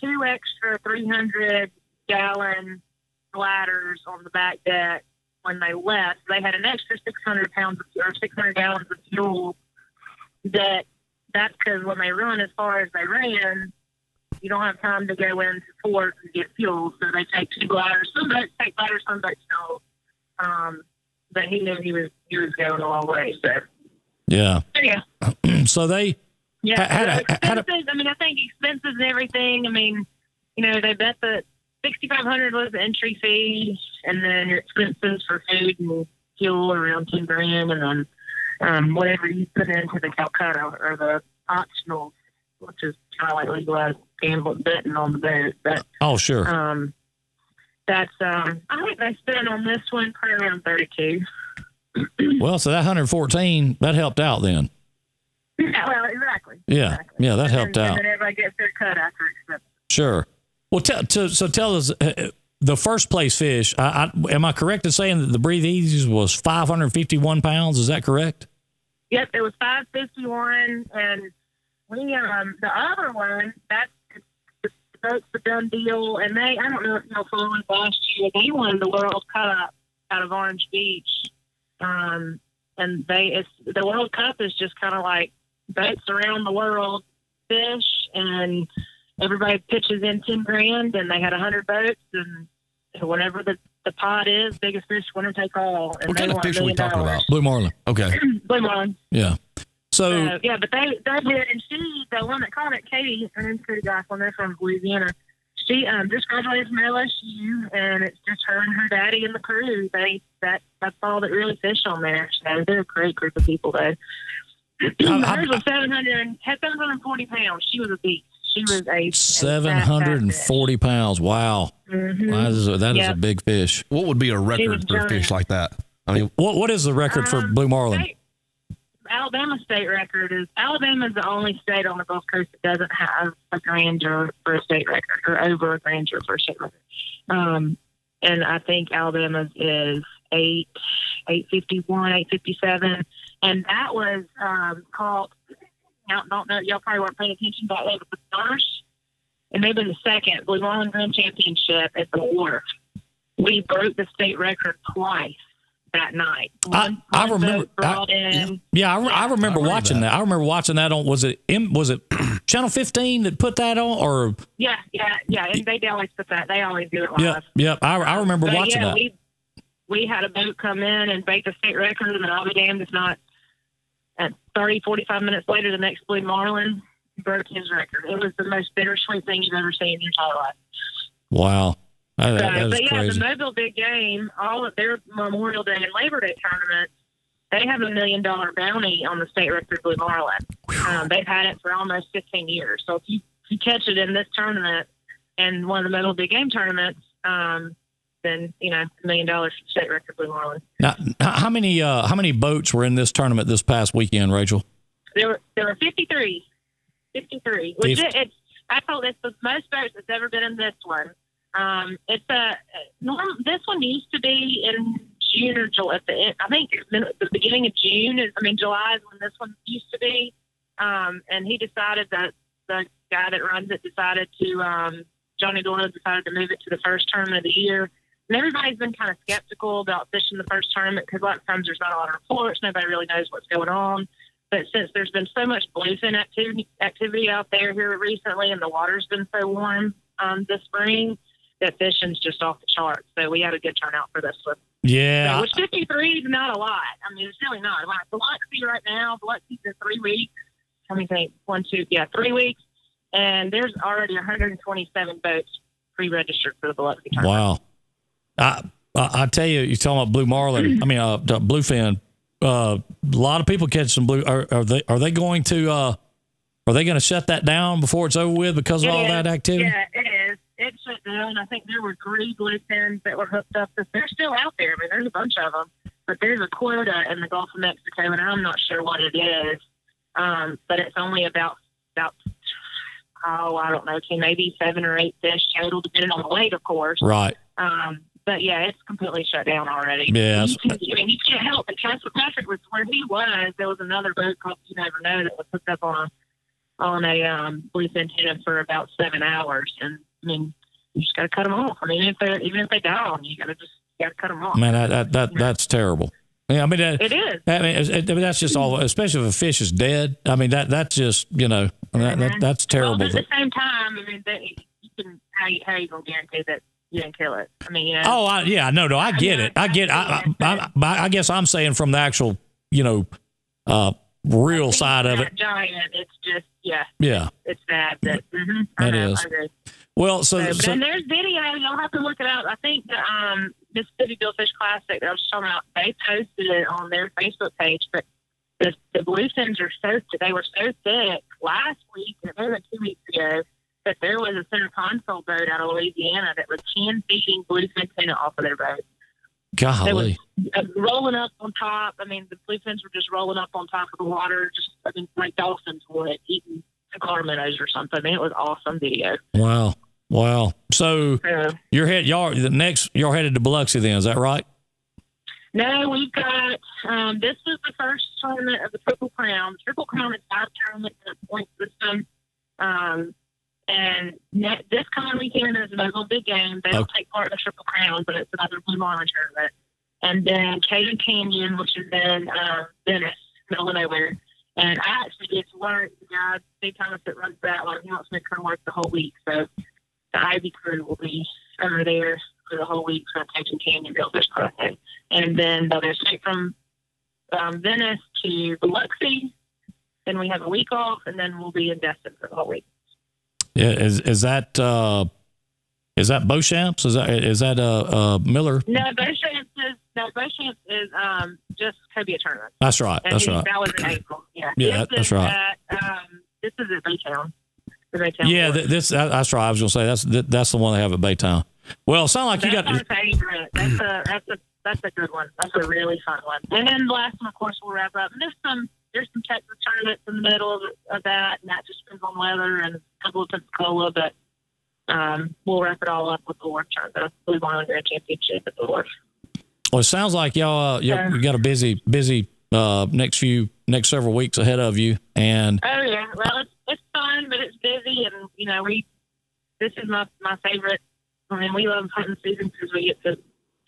2 extra 300-gallon bladders on the back deck when they left. They had an extra 600 gallons of fuel. That's because when they run as far as they ran, you don't have time to go into port and get fuel, so they take 2 bladders. Some boats take bladders, some boats don't. But he knew he was going a long way. So yeah. So they had expenses. I mean, I think expenses and everything. I mean, they bet that $6,500 was the entry fee, and then your expenses for food and fuel around $10,000, and then whatever you put into the Calcutta or the optional, which is kind of like legalized gambling, betting on the boat. But sure. That's I think they spent on this one probably around 32. Well, so that 114 that helped out then. Yeah, well, exactly. Yeah, exactly. Yeah, that helped out. And then everybody gets their cut after expenses. Sure. Well, tell us the first place fish. Am I correct in saying that the Breathe Easy was 551 pounds? Is that correct? Yep, it was 551, and we the other one that's the done deal, and I don't know if y'all followed last year, they won the World Cup out of Orange Beach, and the World Cup is just kind of like boats around the world fish, and everybody pitches in $10,000, and they had 100 boats, and whatever the pot is, biggest fish, winner take all. And what kind of fish are we talking about? Blue marlin. Okay. Blue marlin. Yeah. So but they did, and the one that called it, Katie, her name's Katie Goslin, they're from Louisiana. She just graduated from LSU, and it's just her and her daddy and the crew. That's all that really fish on there. So they're a great group of people, though. Hers was 740 pounds. She was a beast. She was a 740 pounds. Wow. Mm-hmm. That is a big fish. What would be a record for a fish like that? I mean, what is the record for blue marlin? Alabama state record is Alabama is the only state on the Gulf Coast that doesn't have a grandeur for a state record, or over a grandeur for a state record. And I think Alabama's is 851, 857, and that was called. I don't know. Y'all probably weren't paying attention back then, but the first, and maybe the second Blue Marlin Grand Championship at the Wharf, we broke the state record twice that night. I remember. I remember watching that. I remember watching that on. Was it Channel 15 that put that on, or Yeah. And they always put that. They always do it live. Yep. I remember watching that. We had a boat come in and break the state record, and I'll be damned if not at 30, 45 minutes later, the next blue marlin broke his record. It was the most bittersweet thing you've ever seen in your entire life. Wow. That is crazy. The Mobile Big Game, all of their Memorial Day and Labor Day tournaments, they have $1 million bounty on the state record blue marlin. They've had it for almost 15 years. So if you catch it in this tournament and one of the Mobile Big Game tournaments, then $1 million for state record blue marlin. Now, how many boats were in this tournament this past weekend, Rachel? There were 53. 53. Which I thought it's the most boats that's ever been in this one. This one used to be in June or July. I think the beginning of June July is when this one used to be. And he decided that the guy that runs it decided to, Johnny Doyle decided to move it to the first tournament of the year. And everybody's been kind of skeptical about fishing the first tournament because a lot of times there's not a lot of reports. Nobody really knows what's going on. But since there's been so much bluefin activity out there here recently, and the water's been so warm this spring, that fishing's just off the charts. So we had a good turnout for this one. Yeah. So, which 53 is not a lot. I mean, it's really not. Like Biloxi right now, Biloxi's in 3 weeks. Let me think. 3 weeks. And there's already 127 boats pre-registered for the Biloxi tournament. Wow. I tell you, you're talking about blue marlin. Bluefin. A lot of people catch some blue. Are they going to shut that down before it's over with because of all that activity? Yeah, it is. It shut down. I think there were 3 bluefins that were hooked up. They're still out there. I mean, there's a bunch of them, but there's a quota in the Gulf of Mexico, and I'm not sure what it is. But it's only about I don't know, maybe 7 or 8 fish total, depending on the weight, of course. Right. But yeah, it's completely shut down already. Yeah. You can't help it. Patrick was where he was. There was another boat called You Never Know that was hooked up on a bluefin tuna for about 7 hours. And I mean, you just got to cut them off. I mean, even if they die on you, got to cut them off. Man, that's terrible. Yeah, I mean, it is. I mean, that's just all. Especially if a fish is dead. I mean, that's just that's terrible. Well, but at the same time, I mean, how are you gonna guarantee that you didn't kill it? I mean, Oh, I get it. I guess I'm saying from the actual, real side of it. Giant, it's just yeah, it's sad that that is. I agree. Well, so and there's video. You'll have to look it up. I think the Mississippi Billfish Classic that I was talking about, they posted it on their Facebook page. But the bluefins they were so thick last week, and maybe 2 weeks ago, that there was a center console boat out of Louisiana that was hand feeding bluefin tuna off of their boat. Golly. It was rolling up on top. I mean, the bluefins were just rolling up on top of the water, like dolphins would, eating cigar minnows or something. I mean, it was awesome video. Wow. So y'all headed to Biloxi then, is that right? No, we've got this was the first tournament of the Triple Crown. The Triple Crown is 5 tournaments in a point system. And this coming weekend is Mobile Big Game. They don't take part in the Triple Crown, but it's another blue marlin tournament. And then Cajun Canyon, which is in Venice, middle of nowhere. And I actually get to work. The guy, Steve Thomas, that runs that one, he wants me to come work the whole week. So the Ivy crew will be over there for the whole week for Cajun Canyon Billfish Classic. And then they'll go straight from Venice to Biloxi. Then we have a week off, and then we'll be in Destin for the whole week. Yeah, is that Beauchamps? Is that Miller? No, Beauchamps is just Cobia tournament. That's right. That was in April. Yeah, that's right. This is at Baytown. Yeah, that's right. I was gonna say that's the one they have at Baytown. Well, it sounds like you got my favorite. That's a good one. That's a really fun one. And then the last one, of course, we'll wrap up. And there's some Texas tournaments in the middle of that, and that just depends on weather and a couple of Pensacola. But we'll wrap it all up with the Wharf tournament, the Blue Marlin Grand Championship at the Wharf. Well, it sounds like y'all you got a busy next several weeks ahead of you. And oh yeah, well it's fun, but it's busy, and this is my favorite. I mean, we love hunting season because we get to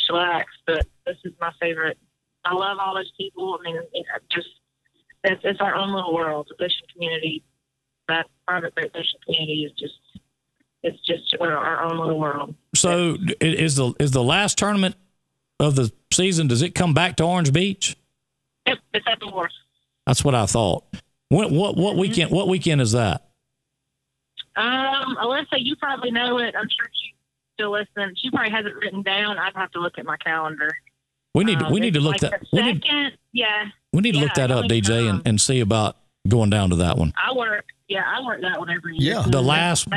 chillax, but this is my favorite. I love all those people. I mean, it's our own little world. The fishing community that private boat fishing community is just, it's just our own little world. So is the last tournament of the season, does it come back to Orange Beach? Yep, it's at the wharf. That's what I thought. What weekend is that? Alyssa, you probably know it. I'm sure she's still listening. She probably has it written down. I'd have to look at my calendar. We need to look like that. We need to look that up, DJ, and see about going down to that one. I work that one every year. Yeah. The last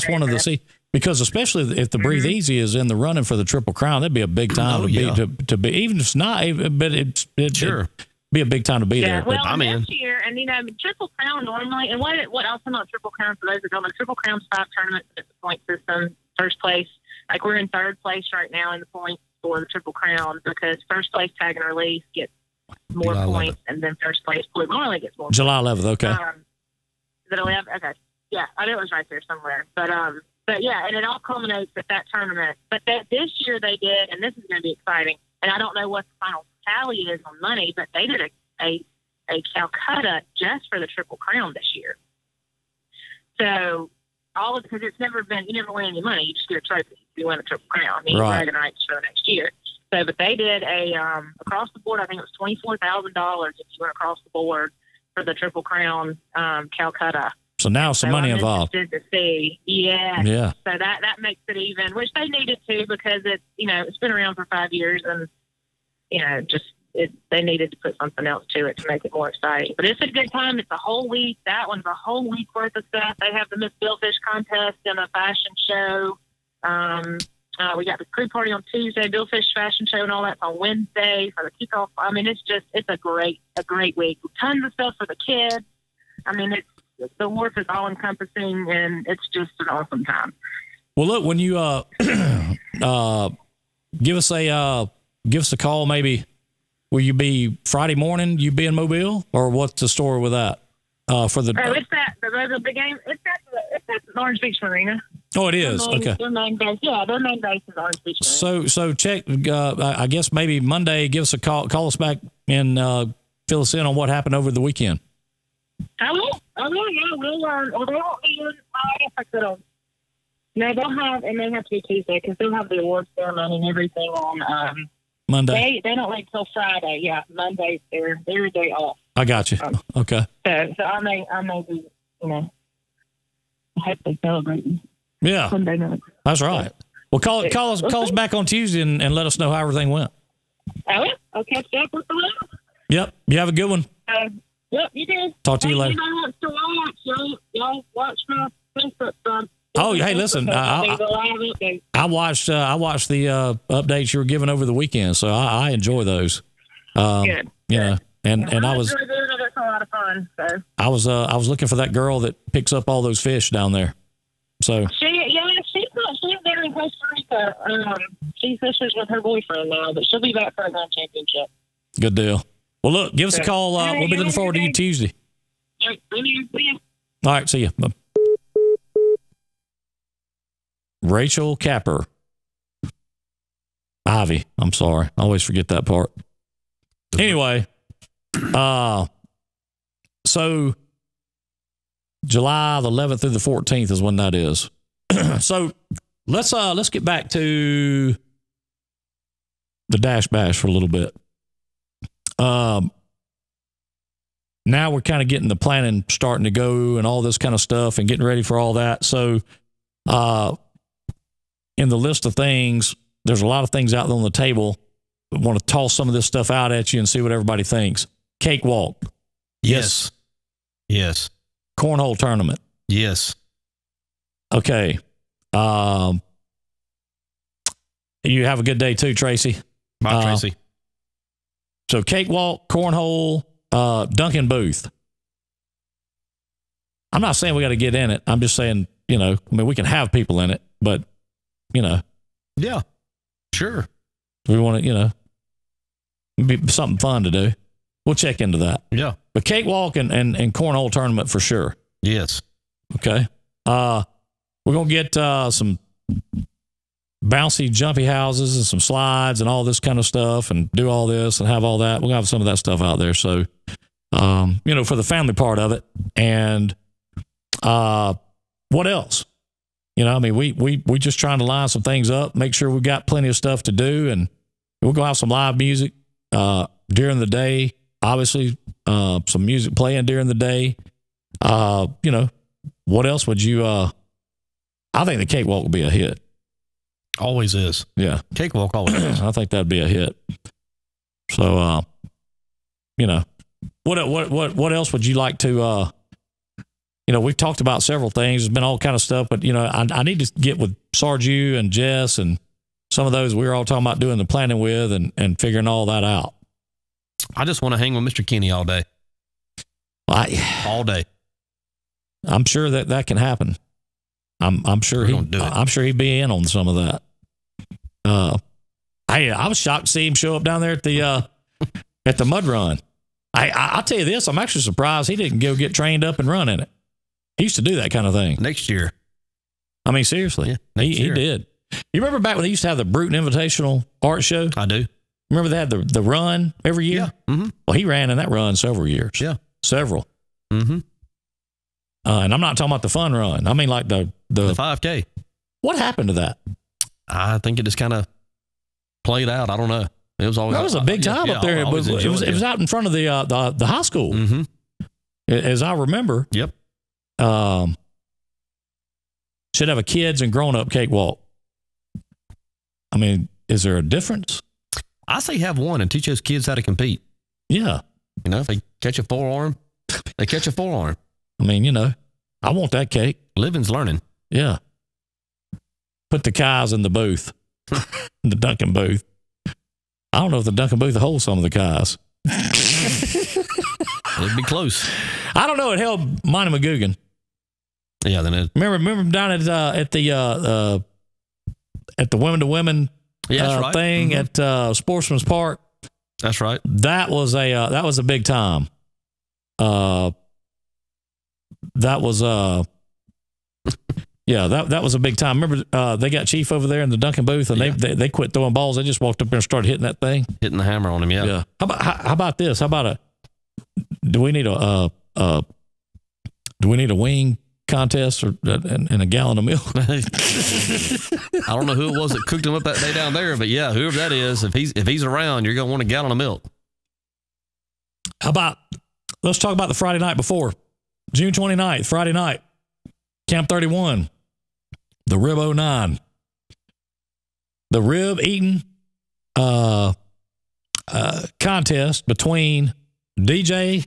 one of the season, because especially if the Breathe Easy is in the running for the Triple Crown, that'd be a big time to be. Even if it's not, but it'd be a big time to be there. Well, but this year, and Triple Crown normally, and what else about Triple Crown for those who don't know? Triple Crown's 5 tournaments. It's a point system. First place, like we're in 3rd place right now in the points for the Triple Crown, because first place tag and release gets more points, and then first place Blue Marlin gets more. July 11th, okay. Is it 11? Okay, yeah, I knew it was right there somewhere, but yeah, and it all culminates at that tournament. But this year they did, and this is going to be exciting. And I don't know what the final tally is on money, but they did a Calcutta just for the Triple Crown this year. So because it's never been, you never win any money, you just get a trophy if you win a Triple Crown. You get bragging rights for the next year. So, but they did a across the board. I think it was $24,000 if you went across the board for the Triple Crown Calcutta. So now some money involved. To see, yeah. So that makes it even, which they needed to, because it's been around for 5 years, and they needed to put something else to it to make it more exciting. But it's a good time. It's a whole week. That one's a whole week worth of stuff. They have the Miss Billfish contest and a fashion show. We got the crew party on Tuesday, Billfish fashion show, and all that's on Wednesday for the kickoff. I mean, it's a great week. Tons of stuff for the kids. I mean, the wharf is all encompassing, and it's just an awesome time. Well, look, when you give us a call, maybe will you be Friday morning? You be in Mobile, or what's the story with that? For the it's the big game. It's at the Orange Beach Marina. Oh, it is. Okay. Their main base, their main base is Orange Beach Marina. So check. I guess maybe Monday. Give us a call. Call us back and fill us in on what happened over the weekend. I will. Yeah, we'll learn. Or they won't be in. I guess I could have. No, they'll have. It may have to be Tuesday, because they'll have the awards ceremony and everything on Monday. They don't wait till Friday. Yeah, Monday's their day off. I got you. Okay. So I may be, hopefully celebrating. Yeah. Sunday night. That's right. Well, call us back on Tuesday and let us know how everything went. I will. I'll catch you up with the list. Yep. You have a good one. Yep, you did. Talk to you later. Anybody wants to watch, y'all watch my Facebook site. Oh, hey, listen, I watched the updates you were giving over the weekend, so I enjoy those. Good. And I was really good. It's a lot of fun. So I was looking for that girl that picks up all those fish down there. So she's there in Costa Rica. She fishes with her boyfriend now, but she'll be back for a grand championship. Good deal. Well, look, give us a call. We'll be looking forward to you Tuesday. All right, see you. Bye. Rachel Capper. Ivy. I'm sorry. I always forget that part. Anyway, so July the 11th through the 14th is when that is. So let's get back to the Dash Bash for a little bit. Now we're kind of getting the planning starting to go and all this kind of stuff and getting ready for all that. So, in the list of things, there's a lot of things out there on the table. I want to toss some of this stuff out at you and see what everybody thinks. Cakewalk. Yes. Cornhole tournament. Yes. Okay. You have a good day too, Tracy. Bye, Tracy. So cakewalk, cornhole, Duncan Booth. I'm not saying we got to get in it. I'm just saying, we can have people in it, but, Yeah, sure. We want to, be something fun to do. We'll check into that. Yeah. But cakewalk and cornhole tournament for sure. Yes. Okay. We're going to get some bouncy, jumpy houses and some slides and all this kind of stuff and do all this and have all that. We'll have some of that stuff out there. So, for the family part of it. And What else? You know, I mean, we just trying to line some things up, make sure we've got plenty of stuff to do, and we're going to have some live music during the day. Obviously, some music playing during the day. You know, what else would you? I think the cakewalk will be a hit. Always is. Yeah, Cakewalk always is. I think that'd be a hit. So, you know, what else would you like to? You know, we've talked about several things. There's been all kind of stuff, but you know, I need to get with Sarju and Jess and some of those we were all talking about doing the planning with and figuring all that out. I just want to hang with Mr. Kenny all day. All day. I'm sure that can happen. I'm sure I'm sure he'd be in on some of that. I was shocked to see him show up down there at the mud run. I'll tell you this, I'm actually surprised he didn't go get trained up and run in it. He used to do that kind of thing. Next year. I mean, seriously. Yeah, he did. You remember back when they used to have the Bruton Invitational art show? I do. Remember they had the run every year? Yeah. Mm-hmm. Well, he ran in that run several years. Yeah. Several. Mm-hmm. And I'm not talking about the fun run. I mean like the 5K. What happened to that? I think it just kind of played out. I don't know. It was always. That was a big time up there. It was out in front of the high school. Mm-hmm. As I remember. Yep. Should have a kids and grown up cakewalk. I mean, is there a difference? I say have one and teach those kids how to compete. Yeah. You know, if they catch a forearm, they catch a forearm. I mean, you know, I want that cake. Living's learning. Yeah. Put the Kais in the booth, in the Duncan booth. I don't know if the Duncan booth will hold some of the Kais. It'd be close. I don't know. It held Monty McGugan. Yeah, then it. Remember down at the women to women right. thing mm-hmm. at Sportsman's Park. That's right. That was a big time. That was that was a big time. Remember they got Chief over there in the Duncan booth and they quit throwing balls. They just walked up there and started hitting that thing. Hitting the hammer on him, yeah. Yeah. How about this? How about do we need a wing contest and a gallon of milk? I don't know who it was that cooked him up that day down there, but yeah, whoever that is, if he's around, you're gonna want a gallon of milk. How about let's talk about the Friday night before. June 29th, Friday night, Camp 31, the Rib 09. The rib eating contest between DJ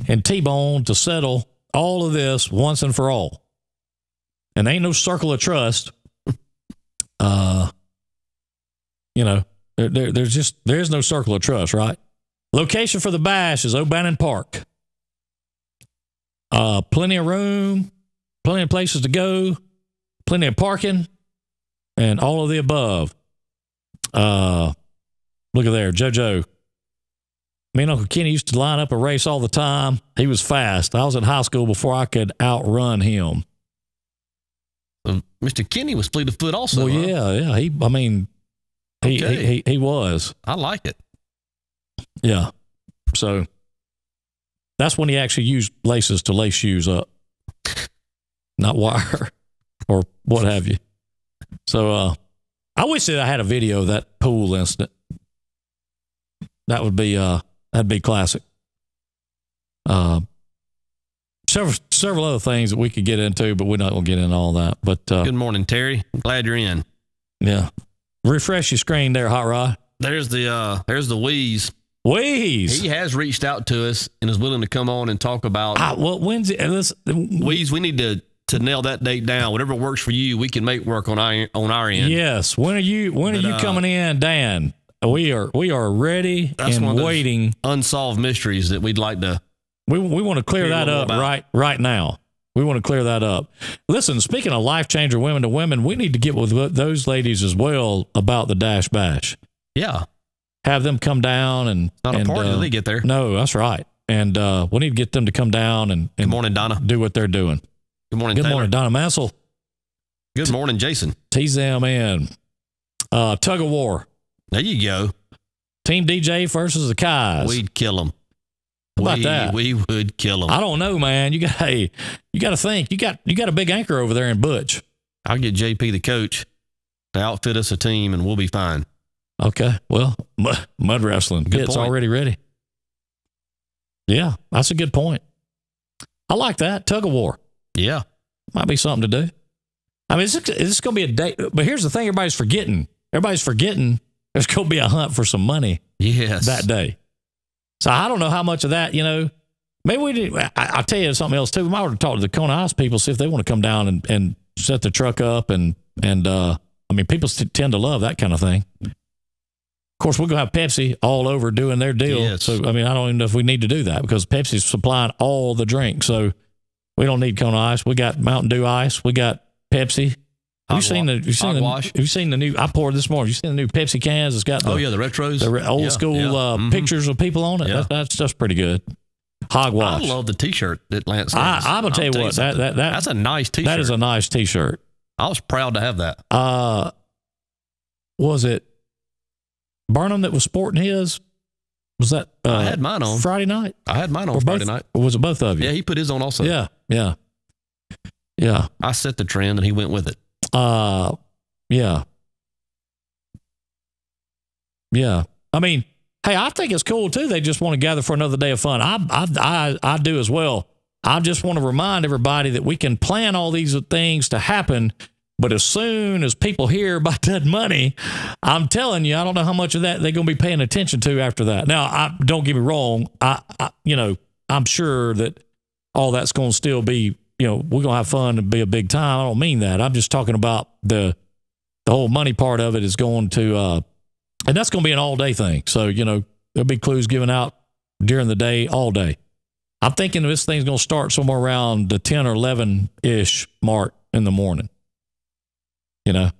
and T-Bone to settle all of this once and for all. And there ain't no circle of trust. You know, there's no circle of trust, right? Location for the bash is O'Bannon Park. Plenty of room, plenty of places to go, plenty of parking, and all of the above. Look at there, JoJo. Me and Uncle Kenny used to line up a race all the time. He was fast. I was in high school before I could outrun him. Mr. Kenny was fleet of foot also. Well, yeah. He was. I like it. Yeah. So that's when he actually used laces to lace shoes up, not wire or what have you. So I wish that I had a video of that pool incident. That would be that'd be classic. Several other things that we could get into, but we're not going to get into all that. But good morning, Terry. Glad you're in. Yeah, refresh your screen there, Hot Rod. There's the Wheeze. Wheeze. He has reached out to us and is willing to come on and talk about. Well, when's it? Wheeze, we need to nail that date down. Whatever works for you, we can make work on our end. Yes. When are you coming in, Dan? We are ready and waiting. Unsolved mysteries that we'd like to. We want to clear that up right now. We want to clear that up. Listen, speaking of life changer women to women, we need to get with those ladies as well about the Dash Bash. Yeah. Have them come down and not a party till they get there. No, that's right. And we need to get them to come down and good morning, Donna. Do what they're doing. Good morning, Good Taylor. morning, Donna Mansell. Good morning, Jason. Tease them in. Tug of war. There you go. Team DJ versus the Kais. We'd kill them. How about that? We would kill them. I don't know, man. You got to think. You got a big anchor over there in Butch. I'll get JP the coach to outfit us a team, and we'll be fine. Okay. Well, mud wrestling. It's already ready. Yeah, that's a good point. I like that. Tug of war. Yeah. Might be something to do. I mean, it's going to be a day. But here's the thing everybody's forgetting. Everybody's forgetting there's going to be a hunt for some money that day. So I don't know how much of that, maybe we did. I'll tell you something else, too. We might want to talk to the Kona Ice people, see if they want to come down and set the truck up. And I mean, people tend to love that kind of thing. Of course, we're going to have Pepsi all over doing their deal. Yes. So, I mean, I don't even know if we need to do that because Pepsi's supplying all the drinks. So we don't need Kona Ice. We got Mountain Dew Ice. We got Pepsi. Have you seen the new? I poured this morning. You seen the new Pepsi cans? It's got the retros, the old school pictures of people on it. Yeah. That's just pretty good. Hogwash. I love the T-shirt that Lance. I'm gonna tell you what, that's a nice T-shirt. That is a nice T-shirt. I was proud to have that. Was it Burnham that was sporting his? Was that? I had mine on Friday night. I had mine on Friday night. Or was it both of you? Yeah, he put his on also. Yeah. I set the trend and he went with it. Yeah. I mean, hey, I think it's cool too. They just want to gather for another day of fun. I do as well. I just want to remind everybody that we can plan all these things to happen, but as soon as people hear about that money, I'm telling you, I don't know how much of that they're going to be paying attention to after that. Now, don't get me wrong. I'm sure that all that's going to still be, we're going to have fun and be a big time. I don't mean that. I'm just talking about the whole money part of it is going to, and that's going to be an all day thing. So, there'll be clues given out during the day, all day. I'm thinking this thing's going to start somewhere around the 10 or 11-ish mark in the morning. Yeah,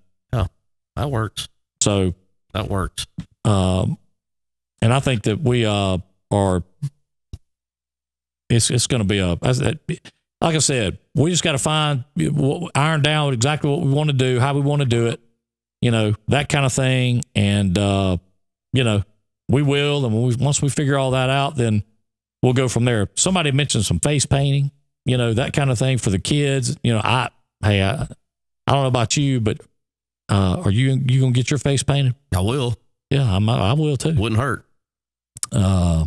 that works. So that works. And I think that we are, it's going to be like I said, we just got to iron down exactly what we want to do, how we want to do it, that kind of thing. And, we will. And once we figure all that out, then we'll go from there. Somebody mentioned some face painting, that kind of thing for the kids. I don't know about you, but are you going to get your face painted? I will. Yeah, I will too. Wouldn't hurt. Yeah,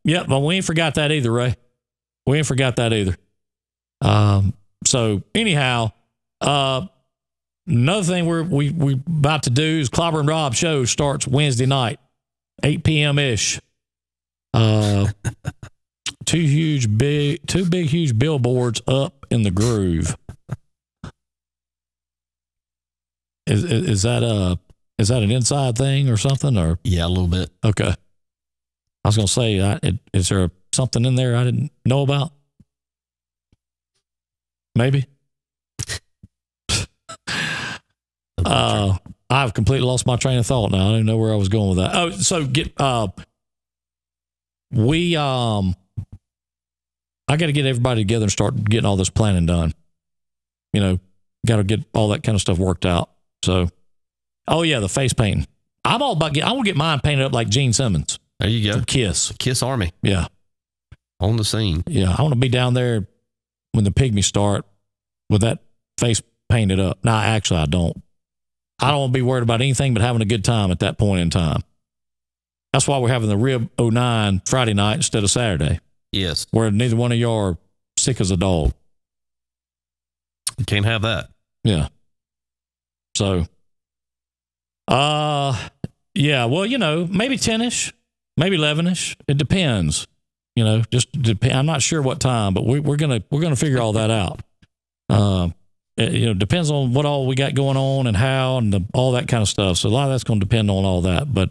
but we ain't forgot that either, Ray. We ain't forgot that either. So anyhow, another thing we about to do is Clobber and Rob show starts Wednesday night, 8 p.m. ish. Two big huge billboards up in the groove. Is that an inside thing or something? Or yeah, a little bit. Okay. I was gonna say, is there something in there I didn't know about? Maybe. I've completely lost my train of thought now. I don't even know where I was going with that. Oh, so I got to get everybody together and start getting all this planning done. Got to get all that kind of stuff worked out. So, oh yeah, the face painting. I'm all about I want to get mine painted up like Gene Simmons. There you go. From Kiss. Kiss Army. Yeah. On the scene. Yeah. I want to be down there when the Pygmies start with that face painted up. No, actually, I don't. I don't want to be worried about anything but having a good time at that point in time. That's why we're having the Rib 09 Friday night instead of Saturday. Yes. Where neither one of y'all are sick as a dog. You can't have that. Yeah. So, yeah, well, maybe 10-ish, maybe 11-ish. It depends. I'm not sure what time, but we're gonna figure all that out. It depends on what all we got going on and how and all that kind of stuff. So a lot of that's going to depend on all that. But,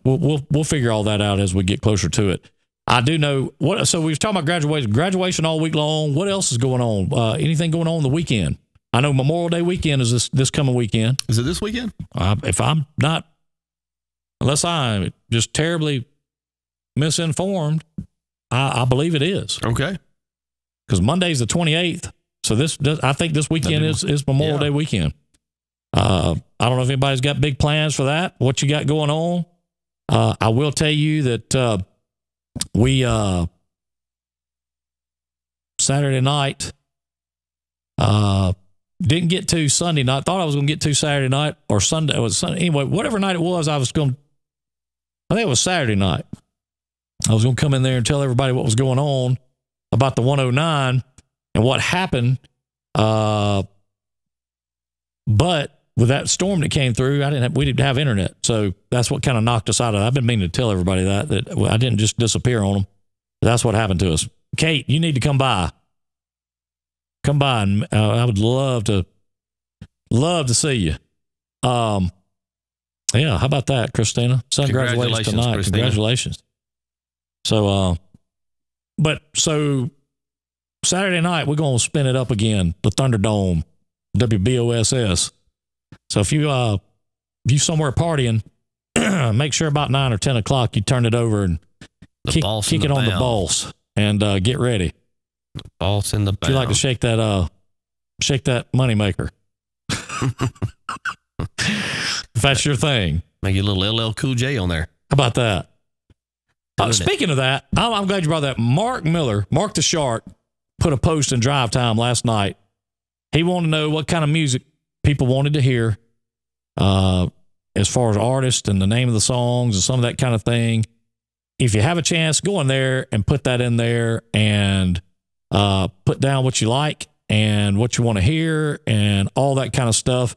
we'll figure all that out as we get closer to it. I do know so we were talking about graduation all week long. What else is going on? Anything going on the weekend? I know Memorial Day weekend is this coming weekend. Is it this weekend? If I'm not, unless I'm just terribly misinformed, I believe it is. Okay. Because Monday's the 28th. So I think this weekend is Memorial Day weekend. I don't know if anybody's got big plans for that. What you got going on? I will tell you that we Saturday night didn't get to Sunday night. Thought I was going to get to Saturday night or Sunday. It was Sunday. Anyway, whatever night it was, I think it was Saturday night. I was going to come in there and tell everybody what was going on about the 109 and what happened. But with that storm that came through, we didn't have internet. So that's what kind of knocked us out of it. I've been meaning to tell everybody that I didn't just disappear on them. That's what happened to us. Kate, you need to come by. Come by, and I would love to see you. Yeah, how about that, Christina? Son graduates tonight. Christina. Congratulations. So, so Saturday night we're going to spin it up again. The Thunderdome, WBOSS. So if you somewhere partying, make sure about 9 or 10 o'clock you turn it over and kick it on the boss and get ready. The boss in the bound. If you like to shake that moneymaker. If that's your thing. Make a little LL Cool J on there. How about that? Speaking of that, I'm glad you brought that. Mark Miller, Mark the Shark, put a post in Drive Time last night. He wanted to know what kind of music people wanted to hear as far as artists and the name of the songs and some of that kind of thing. If you have a chance, go in there and put that in there and put down what you like and what you want to hear and all that kind of stuff.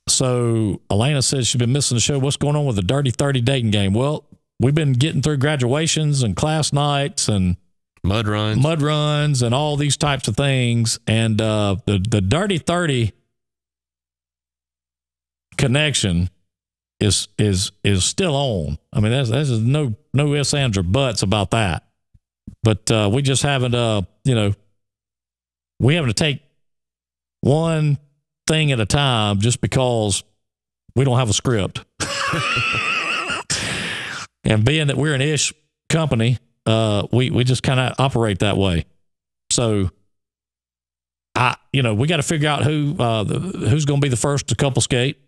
So Elena says she's been missing the show. What's going on with the Dirty 30 dating game? Well, we've been getting through graduations and class nights and mud runs and all these types of things. And the Dirty 30 connection is still on. I mean, there's no ifs, ands, or buts about that. But we just haven't, we having to take one thing at a time just because we don't have a script. And being that we're an ish company, we just kind of operate that way. So we got to figure out who's going to be the first to couple skate.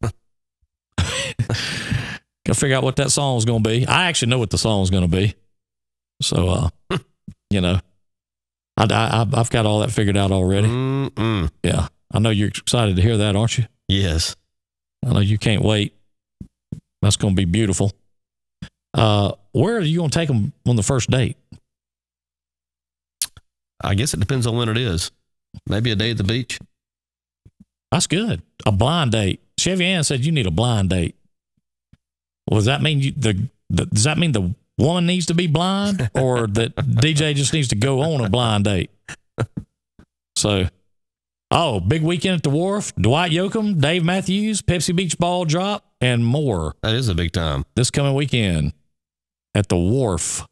Got to figure out what that song is going to be. I actually know what the song is going to be. So, I've got all that figured out already. Mm-mm. Yeah. I know you're excited to hear that, aren't you? Yes. I know you can't wait. That's going to be beautiful. Where are you going to take them on the first date? I guess it depends on when it is. Maybe a day at the beach. That's good. A blind date. Chevy Ann said you need a blind date. Well, does that mean does that mean the woman needs to be blind, or that DJ just needs to go on a blind date? So, big weekend at the Wharf. Dwight Yoakam, Dave Matthews, Pepsi Beach Ball Drop, and more. That is a big time. This coming weekend at the Wharf.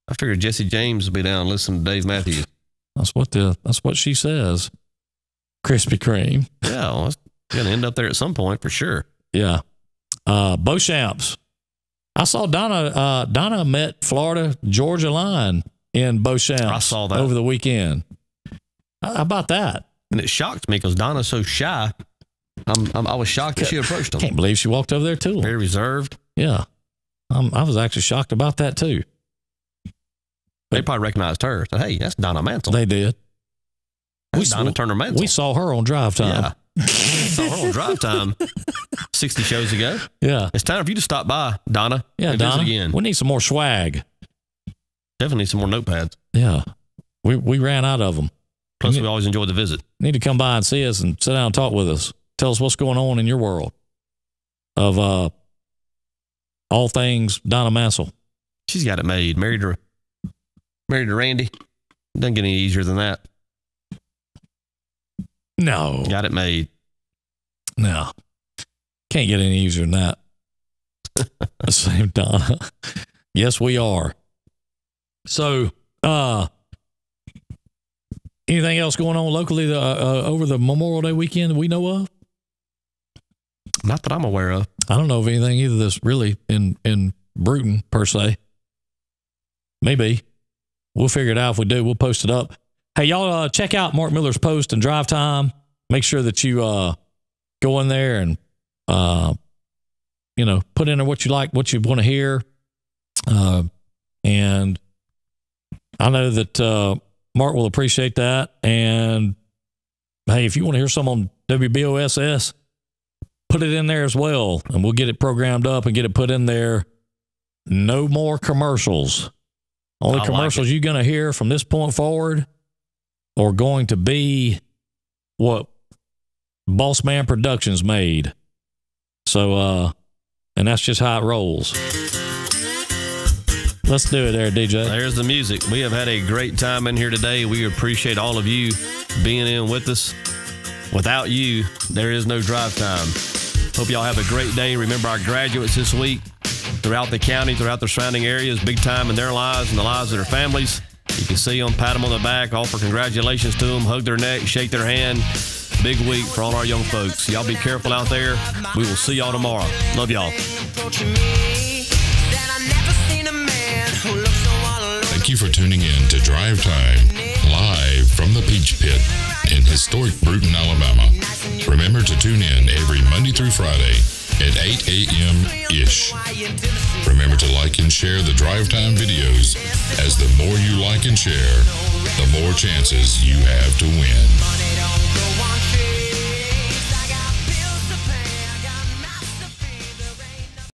I figured Jesse James will be down listening to Dave Matthews. That's what she says. Krispy Kreme. Yeah, well, it's going to end up there at some point for sure. Yeah. Beauchamps. I saw Donna met Florida Georgia line in Beauchamps. I saw that over the weekend. How about that? And it shocked me because Donna's so shy. I was shocked that she approached him. Can't believe she walked over there too. Very reserved. Yeah. I was actually shocked about that too. They probably recognized her. Said, hey, that's Donna Mansell. They did. That's Donna Turner Mansell. We saw her on Drive Time. Yeah. Saw her on Drive Time 60 shows ago. Yeah. It's time for you to stop by, Donna. Yeah, and Donna. visit again. We need some more swag. Definitely need some more notepads. Yeah. We ran out of them. Plus, we always enjoy the visit. Need to come by and see us and sit down and talk with us. Tell us what's going on in your world of all things Donna Mansell. She's got it made. Married to Randy. Doesn't get any easier than that. No. Got it made. No. Can't get any easier than that. Same Donna. Yes, we are. So, anything else going on locally over the Memorial Day weekend that we know of? Not that I'm aware of. I don't know of anything either that's really in Bruton per se. Maybe. We'll figure it out. If we do, we'll post it up. Hey, y'all check out Mark Miller's post and Drive Time. Make sure that you go in there and, put in there what you like, what you want to hear. And I know that Mark will appreciate that. And hey, if you want to hear some on WBOSS, put it in there as well, and we'll get it programmed up and get it put in there. No more commercials. Only commercials you're going to hear from this point forward are going to be what Bossman Productions made. So, and that's just how it rolls. Let's do it there, DJ. There's the music. We have had a great time in here today. We appreciate all of you being in with us. Without you, there is no drive time. Hope y'all have a great day. Remember our graduates this week throughout the county, throughout the surrounding areas, big time in their lives and the lives of their families. You can see them, pat them on the back, offer congratulations to them, hug their neck, shake their hand. Big week for all our young folks. Y'all be careful out there. We will see y'all tomorrow. Love y'all. Thank you for tuning in to Drive Time, live from the Peach Pit in historic Brewton, Alabama. Remember to tune in every Monday through Friday at 8 a.m.-ish. Remember to like and share the Drive Time videos, as the more you like and share, the more chances you have to win.